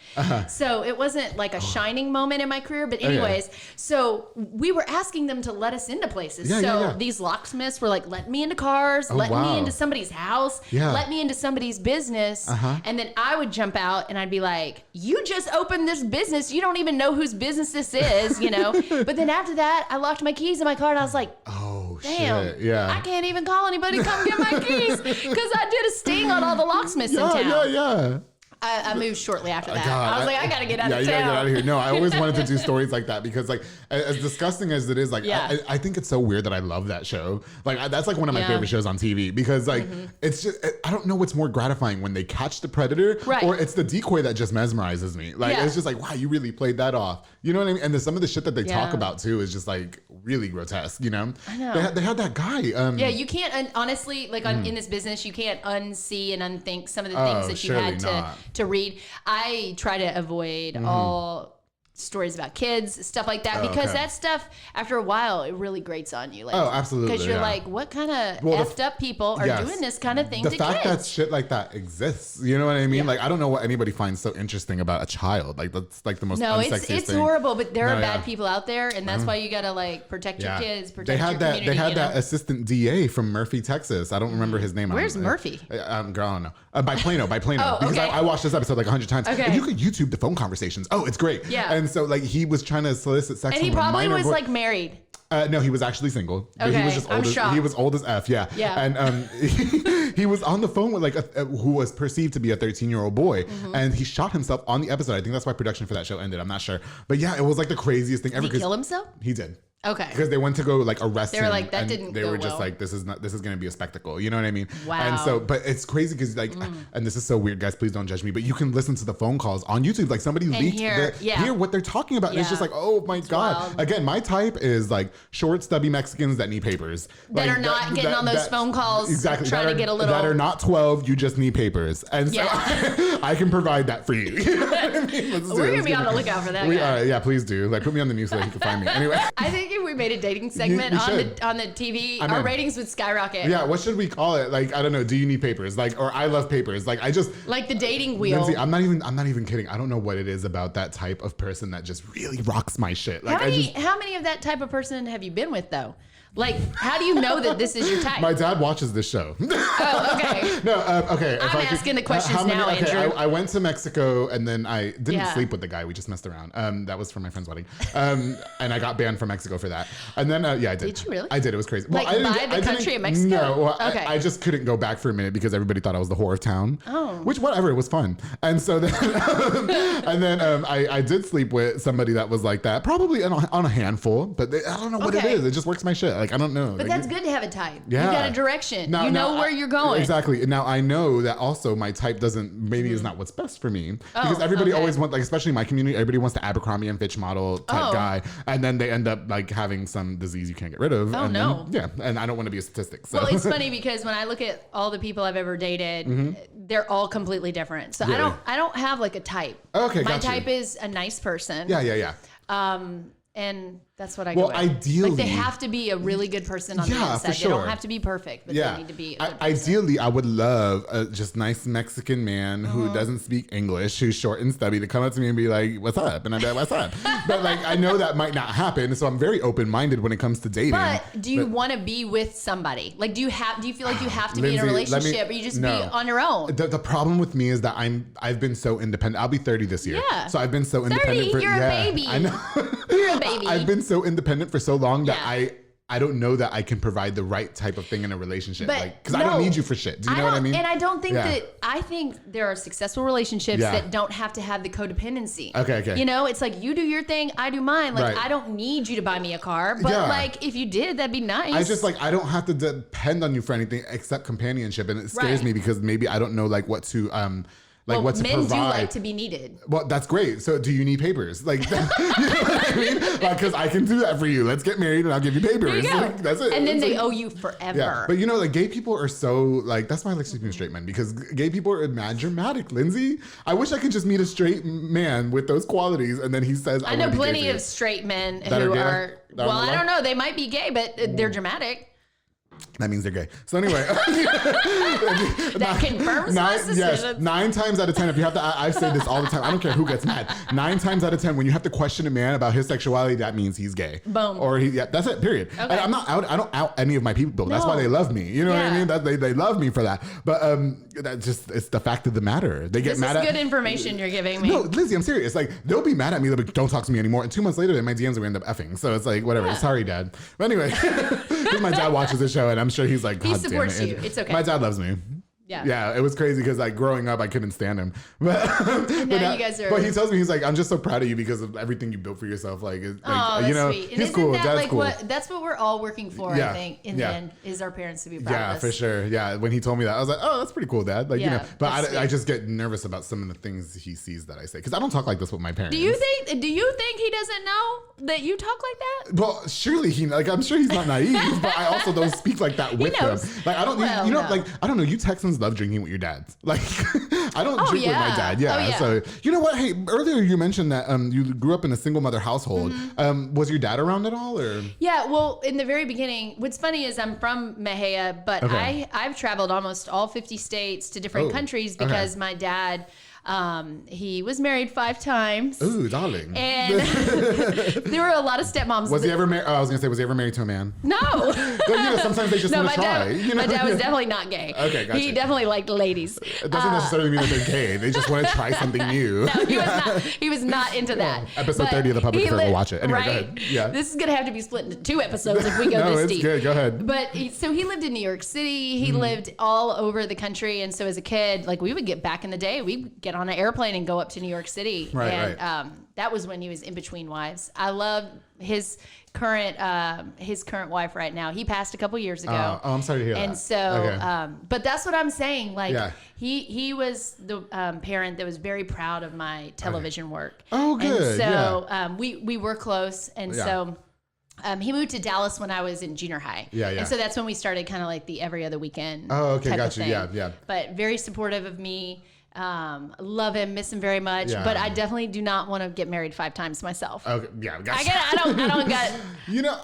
So it wasn't like a shining moment in my career. But anyways, so we were asking them to let us into places. These locksmiths were like, let me into cars, let me into somebody's house, let me into somebody's business. And then I would jump out and I'd be like, you just opened this business. You don't even know whose business this is, you know? But then after that, I locked my keys in my car and I was like, oh, damn, shit. I can't even call anybody to come get my keys because I did a sting on all the locksmiths in town. I moved shortly after that. I was like, I gotta get out of town. Yeah, you gotta get out of here. No, I always wanted to do stories like that because, like, as disgusting as it is, like, I think it's so weird that I love that show. Like, that's like one of my favorite shows on TV because, like, it's just I don't know what's more gratifying when they catch the predator or it's the decoy that just mesmerizes me. Like, it's just like, wow, you really played that off. You know what I mean? And some of the shit that they talk about too is just like really grotesque. You know? I know. They had that guy. You can't. And honestly, like in this business, you can't unsee and unthink some of the things that you had to read. I try to avoid all stories about kids, stuff like that, because that stuff, after a while, it really grates on you. Like, absolutely. Because you're like, what kind of effed up people are doing this kind of thing to kids? The fact that shit like that exists, you know what I mean? Yeah. Like, I don't know what anybody finds so interesting about a child. Like, that's like the most unsexiest thing. It's horrible, but there are bad people out there, and that's why you gotta like protect your kids, protect your community. They had that assistant DA from Murphy, Texas. I don't remember his name. Where's Murphy? Girl, I don't know. By Plano. Oh, because I watched this episode like 100 times. Okay. And you could YouTube the phone conversations. Oh, it's great. Yeah. And so like he was trying to solicit sex. And he probably was like married. No, he was actually single. Okay, he was just old. He was old as F. Yeah. Yeah. And he was on the phone with like who was perceived to be a 13-year-old boy, and he shot himself on the episode. I think that's why production for that show ended. I'm not sure, but yeah, it was like the craziest thing ever. Did he kill himself? He did. Okay. Because they went to go like arrest him. They were like, that didn't go well. They were just like, this is going to be a spectacle. You know what I mean? Wow. And so, but it's crazy because like, and this is so weird, guys, please don't judge me, but you can listen to the phone calls on YouTube. Like somebody leaked hear what they're talking about. And it's just like, oh my God. Wild. Again, my type is like short, stubby Mexicans that need papers. That like, are not getting on those phone calls. Exactly. Trying to get a little. That are not 12, you just need papers. And so I can provide that for you. You know what I mean? We're going to be on the lookout for that guy. Yeah, please do. Like put me on the news so that he can find me. Anyway. I think if we made a dating segment on the TV, our ratings would skyrocket. Yeah, what should we call it? Like, I don't know. Do you need papers? Like, or I love papers. Like, I just like the dating wheel. Lindsay, I'm not even kidding. I don't know what it is about that type of person that just really rocks my shit. Like, how many of that type of person have you been with though? Like, how do you know that this is your type? My dad watches this show. Oh, okay. No, okay. I'm asking the questions now, Andrew. I went to Mexico and then I didn't sleep with the guy. We just messed around. That was for my friend's wedding. And I got banned from Mexico for that. And then, I did. Did you really? I did. It was crazy. Like, by the country of Mexico? No. Well, okay. I just couldn't go back for a minute because everybody thought I was the whore of town. Oh. Which, whatever, it was fun. And so then, I did sleep with somebody that was like that, probably on a handful, but I don't know what it is. It just works my shit. Like, I don't know. But like, that's good to have a type. Yeah. You got a direction. You know where you're going. Exactly. Now I know that also my type maybe is not what's best for me. Because everybody always wants, like, especially in my community, everybody wants the Abercrombie and Fitch model type guy. And then they end up like having some disease you can't get rid of. Oh, and no. Then, and I don't want to be a statistic. So. Well, it's funny because when I look at all the people I've ever dated, they're all completely different. So really? I don't have like a type. Okay, my type is a nice person. Yeah. And that's what I go with. Ideally, like they have to be a really good person on the inside. For sure. They don't have to be perfect, but they need to be a good person. Ideally, I would love a just nice Mexican man who doesn't speak English, who's short and stubby, to come up to me and be like, "What's up?" And I'd be like, "What's up?" But like, I know that might not happen, so I'm very open-minded when it comes to dating. But do you want to be with somebody? Like, do you feel like you have to be in a relationship, or you just be on your own? The problem with me is that I've been so independent. I'll be 30 this year. Yeah. So I've been so independent. 30? You're a baby. I know. You're a baby. I've been so independent for so long that I don't know that I can provide the right type of thing in a relationship. Because I don't need you for shit. Do you know what I mean? And I don't think I think there are successful relationships that don't have to have the codependency. Okay. You know, it's like you do your thing, I do mine. Like, I don't need you to buy me a car. But like, if you did, that'd be nice. I just like, I don't have to depend on you for anything except companionship. And it scares me because maybe I don't know like what to, what to men provide. do like to be needed. Well, that's great. So do you need papers? Like, you know what I mean? Like, because I can do that for you. Let's get married and I'll give you papers. Like, that's it. And then they owe you forever. Yeah. But you know, like gay people are so like, that's why I like sleeping with straight men, because gay people are mad dramatic, Lindsay. I wish I could just meet a straight man with those qualities and then he says, I know plenty of straight men who are, well, I don't know. They might be gay, but they're dramatic. That means they're gay. So anyway. That confirms my suspicions. Yes, 9 times out of 10, if you have to, I say this all the time. I don't care who gets mad. 9 times out of 10, when you have to question a man about his sexuality, that means he's gay. Boom. Or that's it, period. Okay. And I don't out any of my people. No. That's why they love me. You know what I mean? They love me for that. But that just, it's the fact of the matter. They get mad at. This is good information you're giving me. No, Lindsay, I'm serious. Like, they'll be mad at me. They'll be like, don't talk to me anymore. And 2 months later, then my DMs will end up effing. So it's like, whatever. Sorry, Dad. But anyway, my dad watches the show and I'm sure he's like, God, he supports you. It's okay. My dad loves me. Yeah, it was crazy because like growing up, I couldn't stand him. But now you guys are. But he tells me, he's like, I'm just so proud of you because of everything you built for yourself. Like, that's you know, sweet. And he's cool. That, Dad's like, cool. That's what we're all working for. I think in the end is our parents to be proud of us. Yeah, for sure. Yeah, when he told me that, I was like, oh, that's pretty cool, Dad. Like, you know, but I just get nervous about some of the things he sees that I say because I don't talk like this with my parents. Do you think he doesn't know that you talk like that? Well, surely I'm sure he's not naive, but I also don't speak like that with him. Like, I don't, like, I don't know. You Texans Asians love drinking with your dads. Like, I don't drink with my dad. Yeah. So, you know what? Hey, earlier you mentioned that you grew up in a single mother household. Was your dad around at all? Or? Yeah, well, in the very beginning, what's funny is I'm from Mejia, but I've traveled almost all 50 states to different countries because my dad... he was married 5 times. Ooh, darling. And there were a lot of stepmoms. Was he ever married? I was going to say, was he ever married to a man? No. But, you know, sometimes they just want to try. My dad was definitely not gay. Okay, gotcha. He definitely liked ladies. It doesn't necessarily mean that they're gay. They just want to try something new. No, he was not into that. Episode 30 of the Public Affair, we'll watch it. Anyway, go ahead. Yeah. This is going to have to be split into 2 episodes if we go this deep. No, it's good. Go ahead. But so he lived in New York City. He lived all over the country. And so as a kid, like we would get back in the day, we'd get on an airplane and go up to New York City. Right. That was when he was in between wives. I love his current wife right now. He passed a couple years ago. Oh, I'm sorry to hear that. And so, but that's what I'm saying. Like he was the parent that was very proud of my television work. Oh, good. And so we were close. And so he moved to Dallas when I was in junior high. Yeah. And so that's when we started kind of like the every other weekend. Oh, okay. Type Gotcha. of thing. Yeah. But very supportive of me. Love him, miss him very much, but I definitely do not want to get married 5 times myself. Okay, yeah, gotcha. I don't got,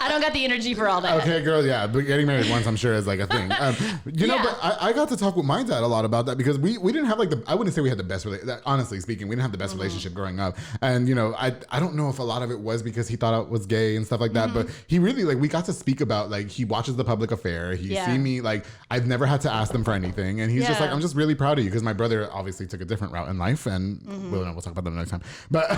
I don't got the energy for all that. Okay, girl, yeah, but getting married once, I'm sure, is like a thing. But I got to talk with my dad a lot about that because we didn't have like I wouldn't say we had the best honestly speaking, we didn't have the best relationship growing up, and I don't know if a lot of it was because he thought I was gay and stuff like that, but he really like we got to speak about like he watches The Public Affair, he see me like I've never had to ask them for anything, and he's just like I'm just really proud of you because my brother obviously took a different route in life, and we'll talk about that next time. But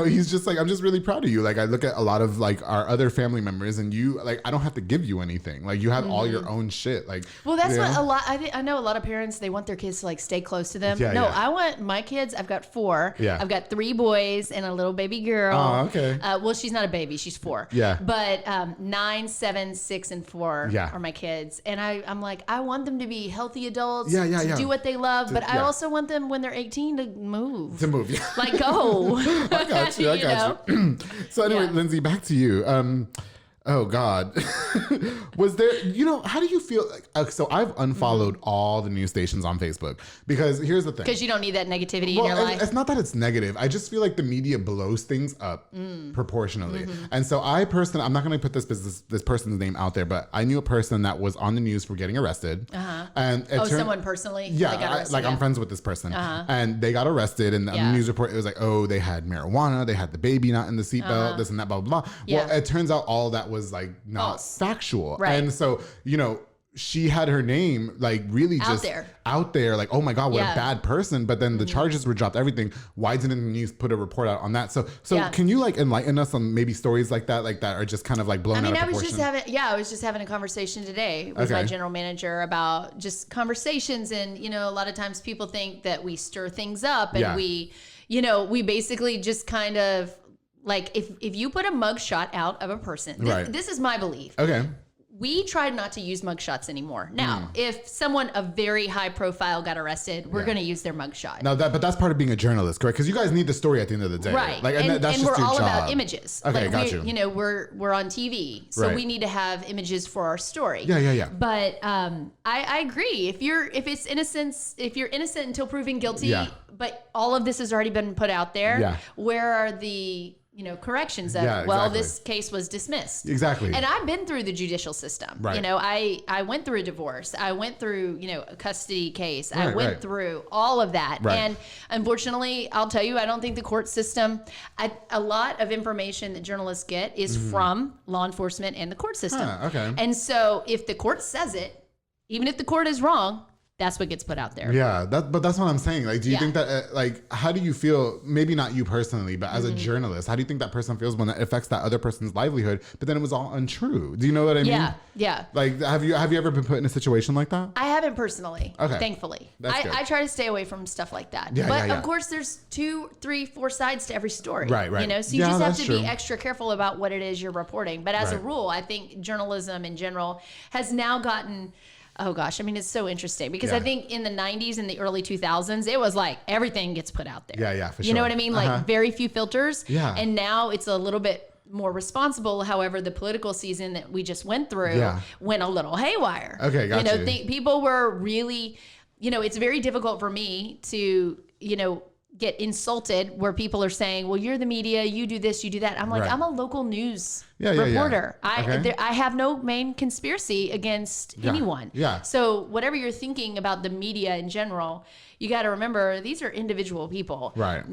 he's just like I'm just really proud of you. Like I look at a lot of like our other family members, and you like I don't have to give you anything. Like you have all your own shit. Like that's what a lot. I know a lot of parents they want their kids to like stay close to them. I want my kids. I've got 4. Yeah. I've got 3 boys and a little baby girl. Oh, okay. Well, she's not a baby. She's 4. Yeah. But 9, 7, 6, and 4 are my kids, and I'm like I want them to be healthy adults. To do what they love, but I also want them when they're 18 to move. Like go. I got you. So anyway, Lindsay, back to you. Oh God. Was there, how do you feel like, so I've unfollowed all the news stations on Facebook because here's the thing. Because you don't need that negativity in your life. It's not that it's negative. I just feel like the media blows things up proportionally. And so I personally, I'm not going to put this person's name out there, but I knew a person that was on the news for getting arrested. And someone personally? Yeah. I'm friends with this person and they got arrested and the news report, it was like, oh, they had marijuana. They had the baby not in the seatbelt, this and that, blah, blah, blah. Well, it turns out all that was like not factual. Right. And so, she had her name like really just out there like, oh my God, what a bad person. But then the charges were dropped, everything. Why didn't the news put a report out on that? So can you like enlighten us on maybe stories like that are just kind of like blown out of proportion? I was just having a conversation today with my general manager about just conversations. And, a lot of times people think that we stir things up and we basically just kind of like if you put a mugshot out of a person, this is my belief. Okay. We tried not to use mugshots anymore. Now, if someone of very high profile got arrested, we're going to use their mugshot. Now but that's part of being a journalist, correct? Because you guys need the story at the end of the day, right? Like, and that's we're just all your about job. images. Okay, like got you. We're on TV, so we need to have images for our story. Yeah. But I agree. If you're innocent until proven guilty, but all of this has already been put out there. Where are the corrections of, this case was dismissed. Exactly. And I've been through the judicial system. Right. I went through a divorce. I went through, a custody case. I went through all of that. Right. And unfortunately, I'll tell you, I don't think the court system, a lot of information that journalists get is from law enforcement and the court system. Okay. And so if the court says it, even if the court is wrong, that's what gets put out there. Yeah, but that's what I'm saying. Like, do you think that, how do you feel, maybe not you personally, but as a journalist, how do you think that person feels when that affects that other person's livelihood, but then it was all untrue? Do you know what I mean? Yeah. Like, have you ever been put in a situation like that? I haven't personally, thankfully. I try to stay away from stuff like that. But of course, there's 2, 3, 4 sides to every story. Right. So you just have to be extra careful about what it is you're reporting. But as a rule, I think journalism in general has now gotten... Oh gosh, I mean, it's so interesting because I think in the 90s and the early 2000s, it was like everything gets put out there. Yeah, for sure. You know what I mean? Like very few filters. Yeah. And now it's a little bit more responsible. However, the political season that we just went through went a little haywire. Okay, gotcha. People were really it's very difficult for me to, get insulted where people are saying, well, you're the media, you do this, you do that. I'm like, I'm a local news reporter. I have no main conspiracy against anyone. Yeah. So whatever you're thinking about the media in general, you got to remember these are individual people, right?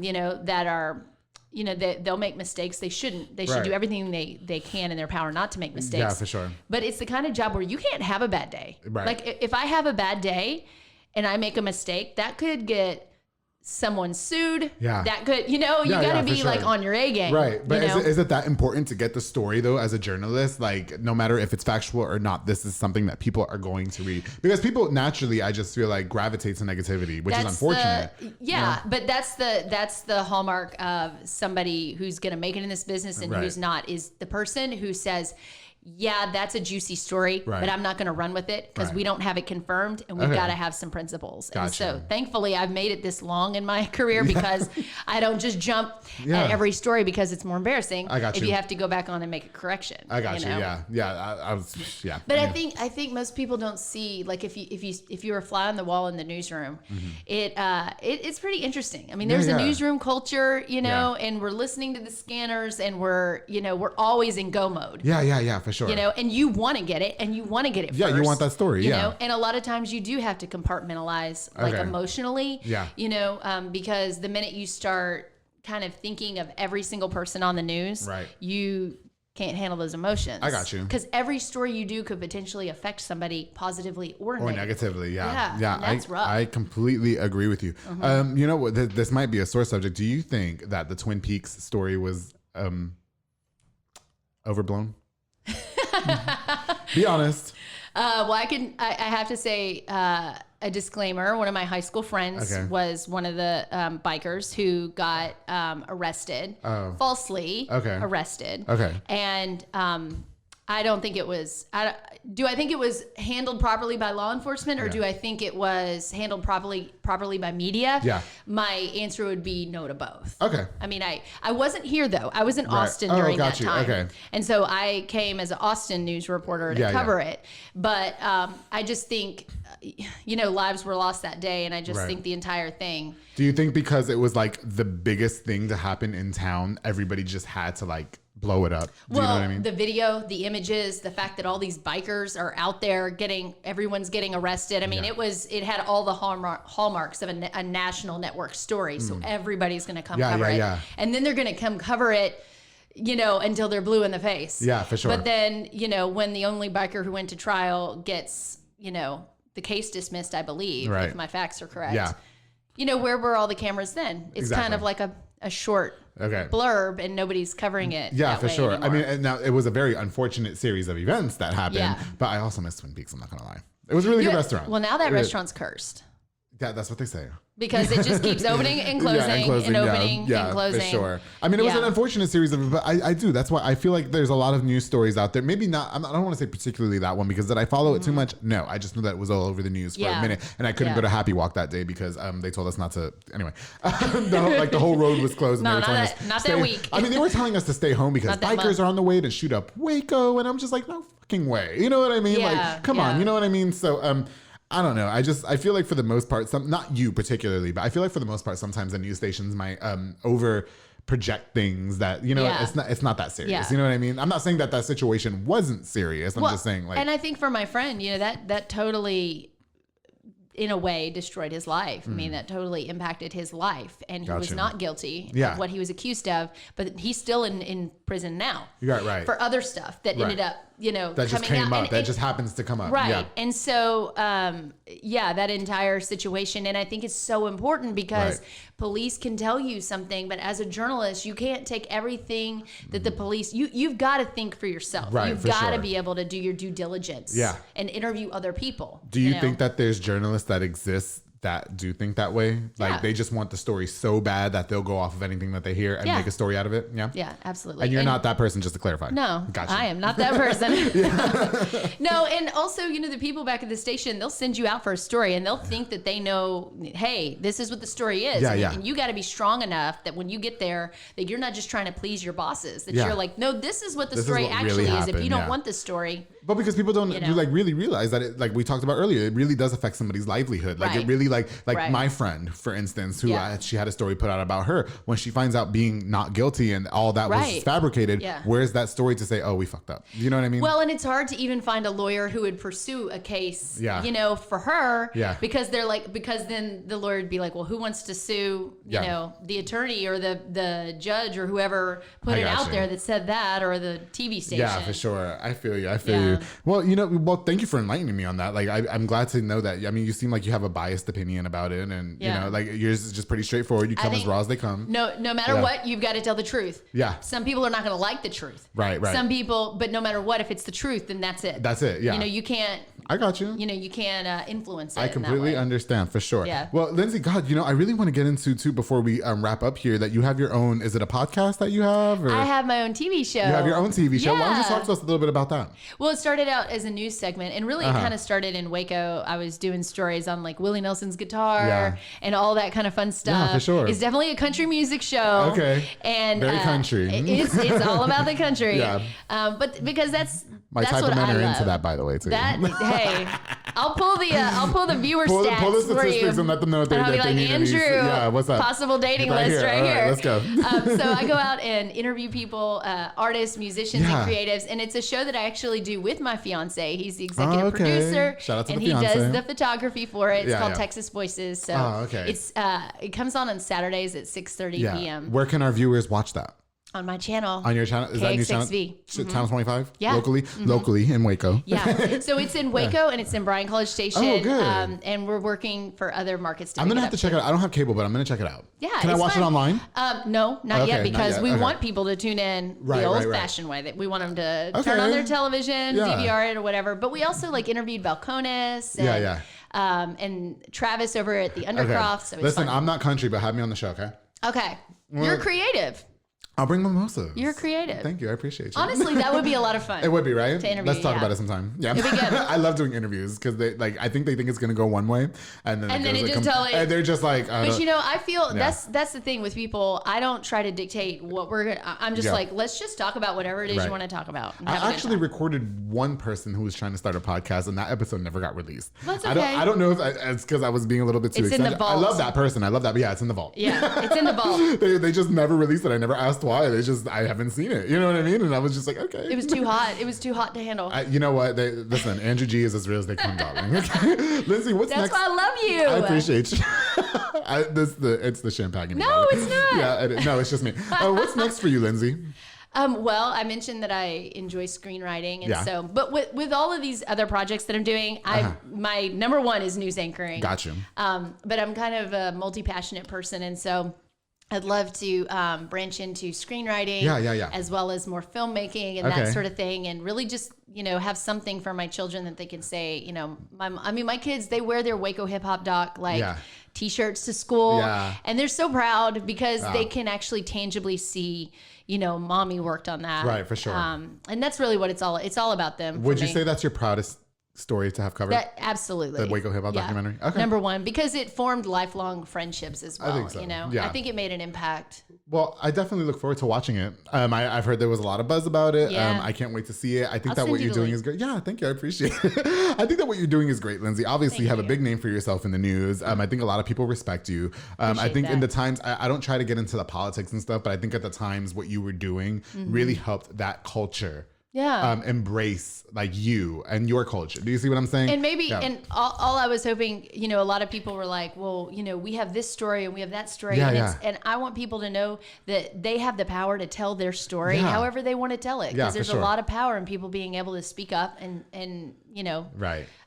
That are, they'll make mistakes. They shouldn't. They should do everything they can in their power not to make mistakes. Yeah, for sure. But it's the kind of job where you can't have a bad day. Right. Like if I have a bad day and I make a mistake, that could get someone sued. Yeah. That could, you got to be like on your A game. Right. But is it that important to get the story though, as a journalist? Like no matter if it's factual or not, this is something that people are going to read, because people naturally, I just feel like, gravitate to negativity, which is unfortunate. But that's the hallmark of somebody who's going to make it in this business and who's not, is the person who says, yeah, that's a juicy story, but I'm not going to run with it because we don't have it confirmed, and we've got to have some principles. Gotcha. And so thankfully I've made it this long in my career because I don't just jump at every story because it's more embarrassing. I got you. If you have to go back on and make a correction. I got you. Yeah. But I think most people don't see, like if you're a fly on the wall in the newsroom, it's pretty interesting. I mean, there's a newsroom culture, and we're listening to the scanners, and we're always in go mode. Yeah. For sure. And you want to get it, and you want to get it first. Yeah, you want that story, you know? And a lot of times you do have to compartmentalize, like emotionally, because the minute you start kind of thinking of every single person on the news, you can't handle those emotions. I got you. Because every story you do could potentially affect somebody positively or negatively. Yeah. That's rough. I completely agree with you. Mm-hmm. This might be a sore subject. Do you think that the Twin Peaks story was overblown? Be honest. Well, I have to say a disclaimer. One of my high school friends was one of the bikers who got arrested, falsely arrested. Okay. And I don't think it was. Do I think it was handled properly by law enforcement, or do I think it was handled properly by media? Yeah. My answer would be no to both. Okay. I mean, I wasn't here though. I was in Austin during that time. Okay. And so I came as an Austin news reporter to cover it. But I just think, lives were lost that day, and I just think the entire thing. Do you think because it was like the biggest thing to happen in town, everybody just had to like blow it up? Do you know what I mean? The video, the images, the fact that all these bikers are out there everyone's getting arrested. I mean, it had all the hallmarks of a national network story. So everybody's going to come cover it. Yeah. And then they're going to come cover it, until they're blue in the face. Yeah, for sure. But then, when the only biker who went to trial gets, the case dismissed, I believe, if my facts are correct. Yeah. Where were all the cameras then? It's kind of like a short blurb, and nobody's covering it. Yeah, for sure. Anymore. I mean, now it was a very unfortunate series of events that happened, but I also miss Twin Peaks. I'm not gonna lie. It was a really good restaurant. Well, now that restaurant's cursed. Yeah, that's what they say. Because it just keeps opening and closing, and opening and closing. For sure. I mean, it was an unfortunate series of, but I do. That's why I feel like there's a lot of news stories out there. Maybe not. I don't want to say particularly that one, because did I follow it too much? No, I just knew that it was all over the news for a minute, and I couldn't go to Happy Walk that day because they told us not to. Anyway, the whole road was closed. No, not that week. I mean, they were telling us to stay home because bikers are on the way to shoot up Waco, and I'm just like, no fucking way. You know what I mean? Like, come on. You know what I mean? So, I don't know. I feel like for the most part, not you particularly, but I feel like for the most part, sometimes the news stations might over project things that, it's not that serious. You know what I mean? I'm not saying that situation wasn't serious. I'm just saying, like, and I think for my friend, that totally, in a way, destroyed his life. I mean, that totally impacted his life, and he was not guilty of what he was accused of, but he's still in prison now. Right. For other stuff that ended up, that just came up. That just happens to come up. Right. Yeah. And so, that entire situation. And I think it's so important because police can tell you something, but as a journalist, you can't take everything that the police, you've got to think for yourself. Right, you've got to be able to do your due diligence and interview other people. Do you think that there's journalists that exist that do think that way? Like they just want the story so bad that they'll go off of anything that they hear and make a story out of it? Yeah? Yeah, absolutely. And you're not that person, just to clarify. No, gotcha. I am not that person. No, and also, the people back at the station, they'll send you out for a story and they'll think that they know, hey, this is what the story is. And you got to be strong enough that when you get there, that you're not just trying to please your bosses, that you're like, no, this is what the story actually really is. If you don't want this story, But because people don't really realize that it, like we talked about earlier, it really does affect somebody's livelihood. Like it really like my friend, for instance, who she had a story put out about her when she finds out being not guilty and all that was fabricated. Yeah. Where's that story to say, oh, we fucked up? You know what I mean? Well, and it's hard to even find a lawyer who would pursue a case, for her. Yeah. Because because then the lawyer would be like, well, who wants to sue, you know, the attorney or the judge or whoever put it out there that said that, or the TV station. Yeah, for sure. I feel you. Well, thank you for enlightening me on that. Like, I'm glad to know that. I mean, you seem like you have a biased opinion about it, and you know, like yours is just pretty straightforward. You come as raw as they come. No matter what, you've got to tell the truth. Yeah. Some people are not going to like the truth. Right. Some people, but no matter what, if it's the truth, then that's it. That's it. Yeah. You know, you can't. I got you. You know, you can't influence it. I completely understand, for sure. Yeah. Well, Lindsay, God, I really want to get into too before we wrap up here that you have your own. Is it a podcast that you have? Or? I have my own TV show. You have your own TV show. Why don't you talk to us a little bit about that? Well, it started out as a news segment, and really it kind of started in Waco. I was doing stories on like Willie Nelson's guitar and all that kind of fun stuff. Yeah, for sure. It's definitely a country music show. Okay. And very country. It's all about the country. Yeah. But because that's my type of men are into that, by the way, too. Hey, I'll pull the viewer stats pull the for you. statistics and let them know what I'll be like, Andrew, what's up? Possible dating list right All here. Let's go. So I go out and interview people, artists, musicians, and creatives, and it's a show that I actually do with my fiance. He's the executive producer. Shout out to and the he fiance. Does the photography for it. It's called Texas Voices. So it comes on Saturdays at 6:30 p.m. Where can our viewers watch that? On my channel. On your channel? Is that your channel? Channel 25? Yeah. Locally in Waco. Yeah. So it's in Waco and it's in Bryan College Station. Oh, good. And we're working for other markets to I'm going to have to check it out. I don't have cable, but I'm going to check it out. Yeah. Can I watch it online? No, not yet, because we want people to tune in the old-fashioned way. That we want them to turn on their television, DVR it or whatever. But we also interviewed Balcones and Travis over at the Undercroft. Okay. So it's Listen, fun. I'm not country, but have me on the show, okay? Okay. You're creative. I'll bring mimosas. You're creative. Thank you. I appreciate you. Honestly, that would be a lot of fun. It would be, right? To interview. Let's talk about it sometime. Yeah. It'd be good. I love doing interviews because I think it's going to go one way. And then it just totally. And they're just like, but I feel that's the thing with people. I don't try to dictate what we're going to, I'm just like, let's just talk about whatever it is you want to talk about. I actually recorded one person who was trying to start a podcast and that episode never got released. That's okay. I don't know if it's because I was being a little bit too excited. In the vault. I love that person. I love that. But yeah, it's in the vault. Yeah, it's in the vault. They just never released it. I never asked why. I haven't seen it. You know what I mean? And I was just like, okay. It was too hot. It was too hot to handle. You know what? Listen, Andrew G is as real as they come, darling. Okay? Lindsay, what's next? That's why I love you. I appreciate you. It's the champagne. No, it's not. Yeah, no, it's just me. What's next for you, Lindsay? Well, I mentioned that I enjoy screenwriting, and but with all of these other projects that I'm doing, my number one is news anchoring. Gotcha. But I'm kind of a multi-passionate person, and so I'd love to branch into screenwriting, as well as more filmmaking and that sort of thing, and really just have something for my children that they can say. My kids, they wear their Waco Hip Hop Doc T-shirts to school, and they're so proud because they can actually tangibly see, mommy worked on that, right? For sure. And that's really what it's all about them. Would you say that's your proudest story to have covered? Absolutely. The Waco Hip Hop documentary? Okay. Number one, because it formed lifelong friendships as well. I think so. I think it made an impact. Well, I definitely look forward to watching it. I've heard there was a lot of buzz about it. I can't wait to see it. I think that what you're doing is great. Yeah, thank you. I appreciate it. I think that what you're doing is great, Lindsay. Obviously, you have a big name for yourself in the news. I think a lot of people respect you. I think in the times, I don't try to get into the politics and stuff, but I think at the times what you were doing really helped that culture embrace you and your culture. Do you see what I'm saying? And maybe, and all I was hoping, a lot of people were like, well, we have this story and we have that story. And I want people to know that they have the power to tell their story however they want to tell it. Because there's a lot of power in people being able to speak up and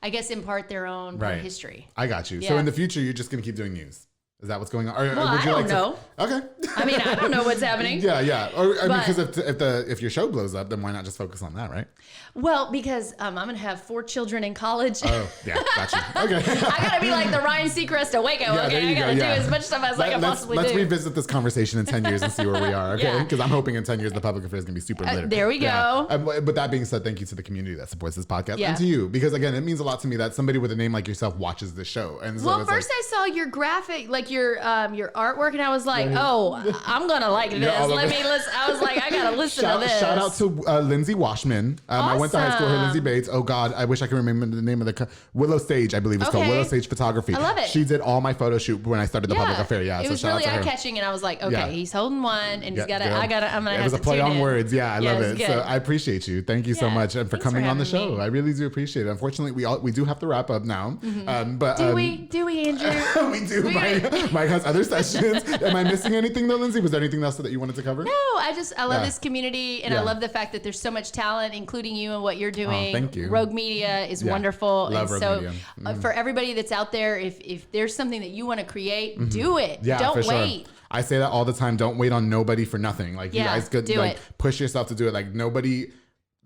I guess impart their own history. I got you. So in the future, you're just going to keep doing news. Is that what's going on? Or well, would you I don't know. Okay. I mean, I don't know what's happening. Yeah. Or because if your show blows up, then why not just focus on that, right? Well, because I'm going to have 4 children in college. Oh, yeah, gotcha. Okay. I got to be like the Ryan Seacrest of Waco. I got to do as much stuff as I can possibly do. Let's revisit this conversation in 10 years and see where we are, okay? Because I'm hoping in 10 years the public affairs is going to be super lit. There we go. But that being said, thank you to the community that supports this podcast and to you. Because again, it means a lot to me that somebody with a name like yourself watches the show. And so first I saw your graphic, like your artwork, and I was like, oh, I'm gonna like this. Let me listen. I was like, I gotta listen to this. Shout out to Lindsay Washman. Awesome. I went to high school with her, Lindsay Bates. Oh God, I wish I could remember the name of the Willow Sage, I believe it's called Willow Sage Photography. I love it. She did all my photo shoot when I started the public affair. Yeah, it was really eye catching, and I was like, okay, he's holding one, and he's got to. I'm gonna have to. It was a play on words. Yeah, I love it. Good. So I appreciate you. Thank you so much, and for coming on the show. I really do appreciate it. Unfortunately, we do have to wrap up now. But do we, Andrew? We do. Mike has other sessions. Am I missing anything though, Lindsay? Was there anything else that you wanted to cover? No, I love this community, and I love the fact that there's so much talent, including you and what you're doing. Thank you. Rogue Media is wonderful. Love Rogue Media. For everybody that's out there, if there's something that you want to create, do it. Yeah, don't wait. Sure. I say that all the time. Don't wait on nobody for nothing. Like you guys could push yourself to do it. Like nobody.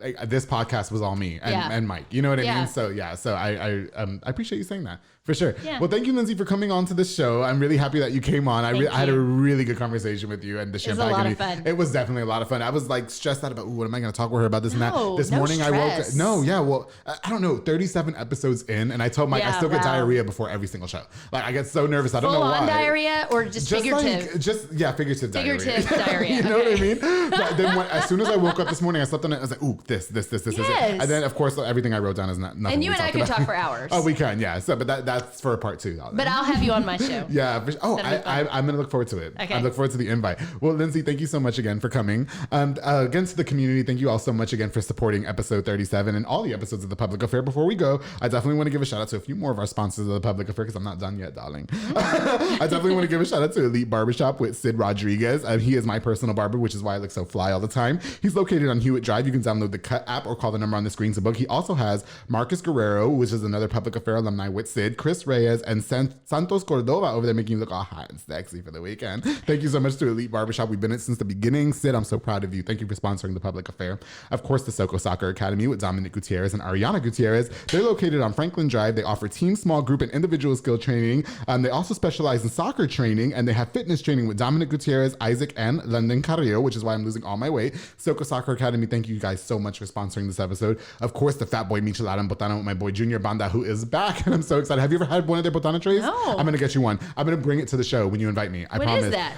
Like, this podcast was all me and Mike. You know what I mean? So I appreciate you saying that. For sure. Yeah. Well, thank you, Lindsay, for coming on to the show. I'm really happy that you came on. I had a really good conversation with you and the champagne. It was a lot of fun. It was definitely a lot of fun. I was like stressed out about, what am I going to talk with her about this and that? This morning stress. I woke up. Well, I don't know, 37 episodes in, and I told Mike I still get diarrhea before every single show. Like I get so nervous. I don't know why. Full on diarrhea or just figurative? Figurative diarrhea. Figurative diarrhea. You know what I mean? But then as soon as I woke up this morning, I slept on it. I was like, ooh, this. And then, of course, everything I wrote down is nothing. And you and I could talk for hours. Oh, we can, yeah. So, but that's for a part 2. But I'll have you on my show. Yeah. I'm going to look forward to it. Okay. I look forward to the invite. Well, Lindsay, thank you so much again for coming. Again, to the community, thank you all so much again for supporting episode 37 and all the episodes of The Public Affair. Before we go, I definitely want to give a shout out to a few more of our sponsors of The Public Affair because I'm not done yet, darling. I definitely want to give a shout out to Elite Barbershop with Sid Rodriguez. He is my personal barber, which is why I look so fly all the time. He's located on Hewitt Drive. You can download the Cut app or call the number on the screen to book. He also has Marcus Guerrero, which is another Public Affair alumni with Sid, Chris Reyes, and Santos Cordova over there making you look all hot and sexy for the weekend. Thank you so much to Elite Barbershop. We've been in it since the beginning. Sid, I'm so proud of you. Thank you for sponsoring The Public Affair. Of course, the Soko Soccer Academy with Dominic Gutierrez and Ariana Gutierrez. They're located on Franklin Drive. They offer team, small group, and individual skill training. They also specialize in soccer training, and they have fitness training with Dominic Gutierrez, Isaac, and London Carrillo, which is why I'm losing all my weight. Soko Soccer Academy, thank you guys so much for sponsoring this episode. Of course, the Fat Boy Michelada and Botana with my boy Junior Banda, who is back, and I'm so excited. Have you ever had one of their Botana trays? No. I'm going to get you one. I'm going to bring it to the show when you invite me. I promise. What is that?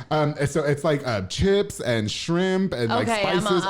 So it's like chips and shrimp and like spices.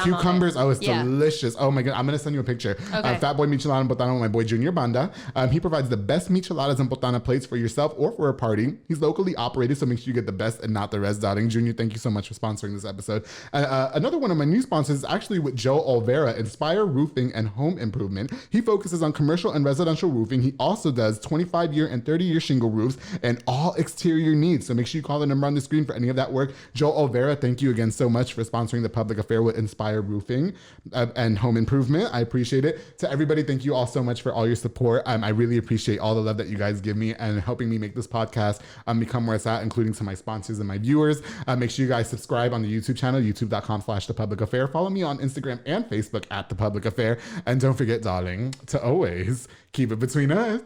Cucumbers. Oh, it's delicious. Oh my God. I'm going to send you a picture. Okay. Fat Boy Michelada and Botana with my boy Junior Banda. He provides the best micheladas and Botana plates for yourself or for a party. He's locally operated, so make sure you get the best and not the rest, darling. Junior, thank you so much for sponsoring this episode. Another one of my new sponsors is actually with Joe Olvera, Inspire Roofing and Home Improvement. He focuses on commercial and residential roofing. He also does 25-year and 30-year shingle roofs and all exterior needs. So make sure you call the number on the screen for any of that work. Joe Olvera, thank you again so much for sponsoring The Public Affair with Inspire Roofing and Home Improvement. I appreciate it. To everybody, thank you all so much for all your support. I really appreciate all the love that you guys give me and helping me make this podcast become where it's at, including to my sponsors and my viewers. Make sure you guys subscribe on the YouTube channel, youtube.com/The Public Affair. Follow me on Instagram and Facebook at The Public Affair. And don't forget, darling, to always keep it between us.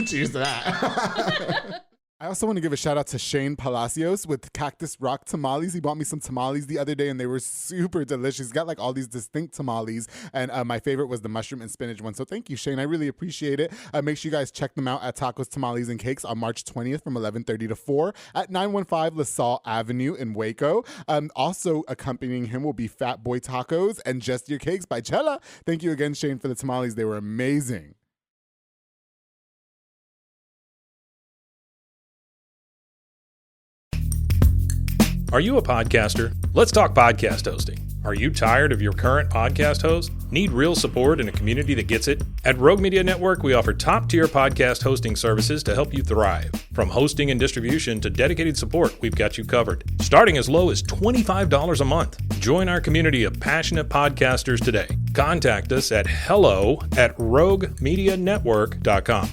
Cheers to that. I also want to give a shout out to Shane Palacios with Cactus Rock Tamales. He bought me some tamales the other day and they were super delicious. He's got like all these distinct tamales, and my favorite was the mushroom and spinach one. So thank you, Shane. I really appreciate it. Make sure you guys check them out at Tacos, Tamales, and Cakes on March 20th from 11:30 to 4 at 915 LaSalle Avenue in Waco. Also accompanying him will be Fat Boy Tacos and Just Your Cakes by Chella. Thank you again, Shane, for the tamales. They were amazing. Are you a podcaster? Let's talk podcast hosting. Are you tired of your current podcast host? Need real support in a community that gets it? At Rogue Media Network, we offer top-tier podcast hosting services to help you thrive. From hosting and distribution to dedicated support, we've got you covered. Starting as low as $25 a month. Join our community of passionate podcasters today. Contact us at hello@roguemedianetwork.com.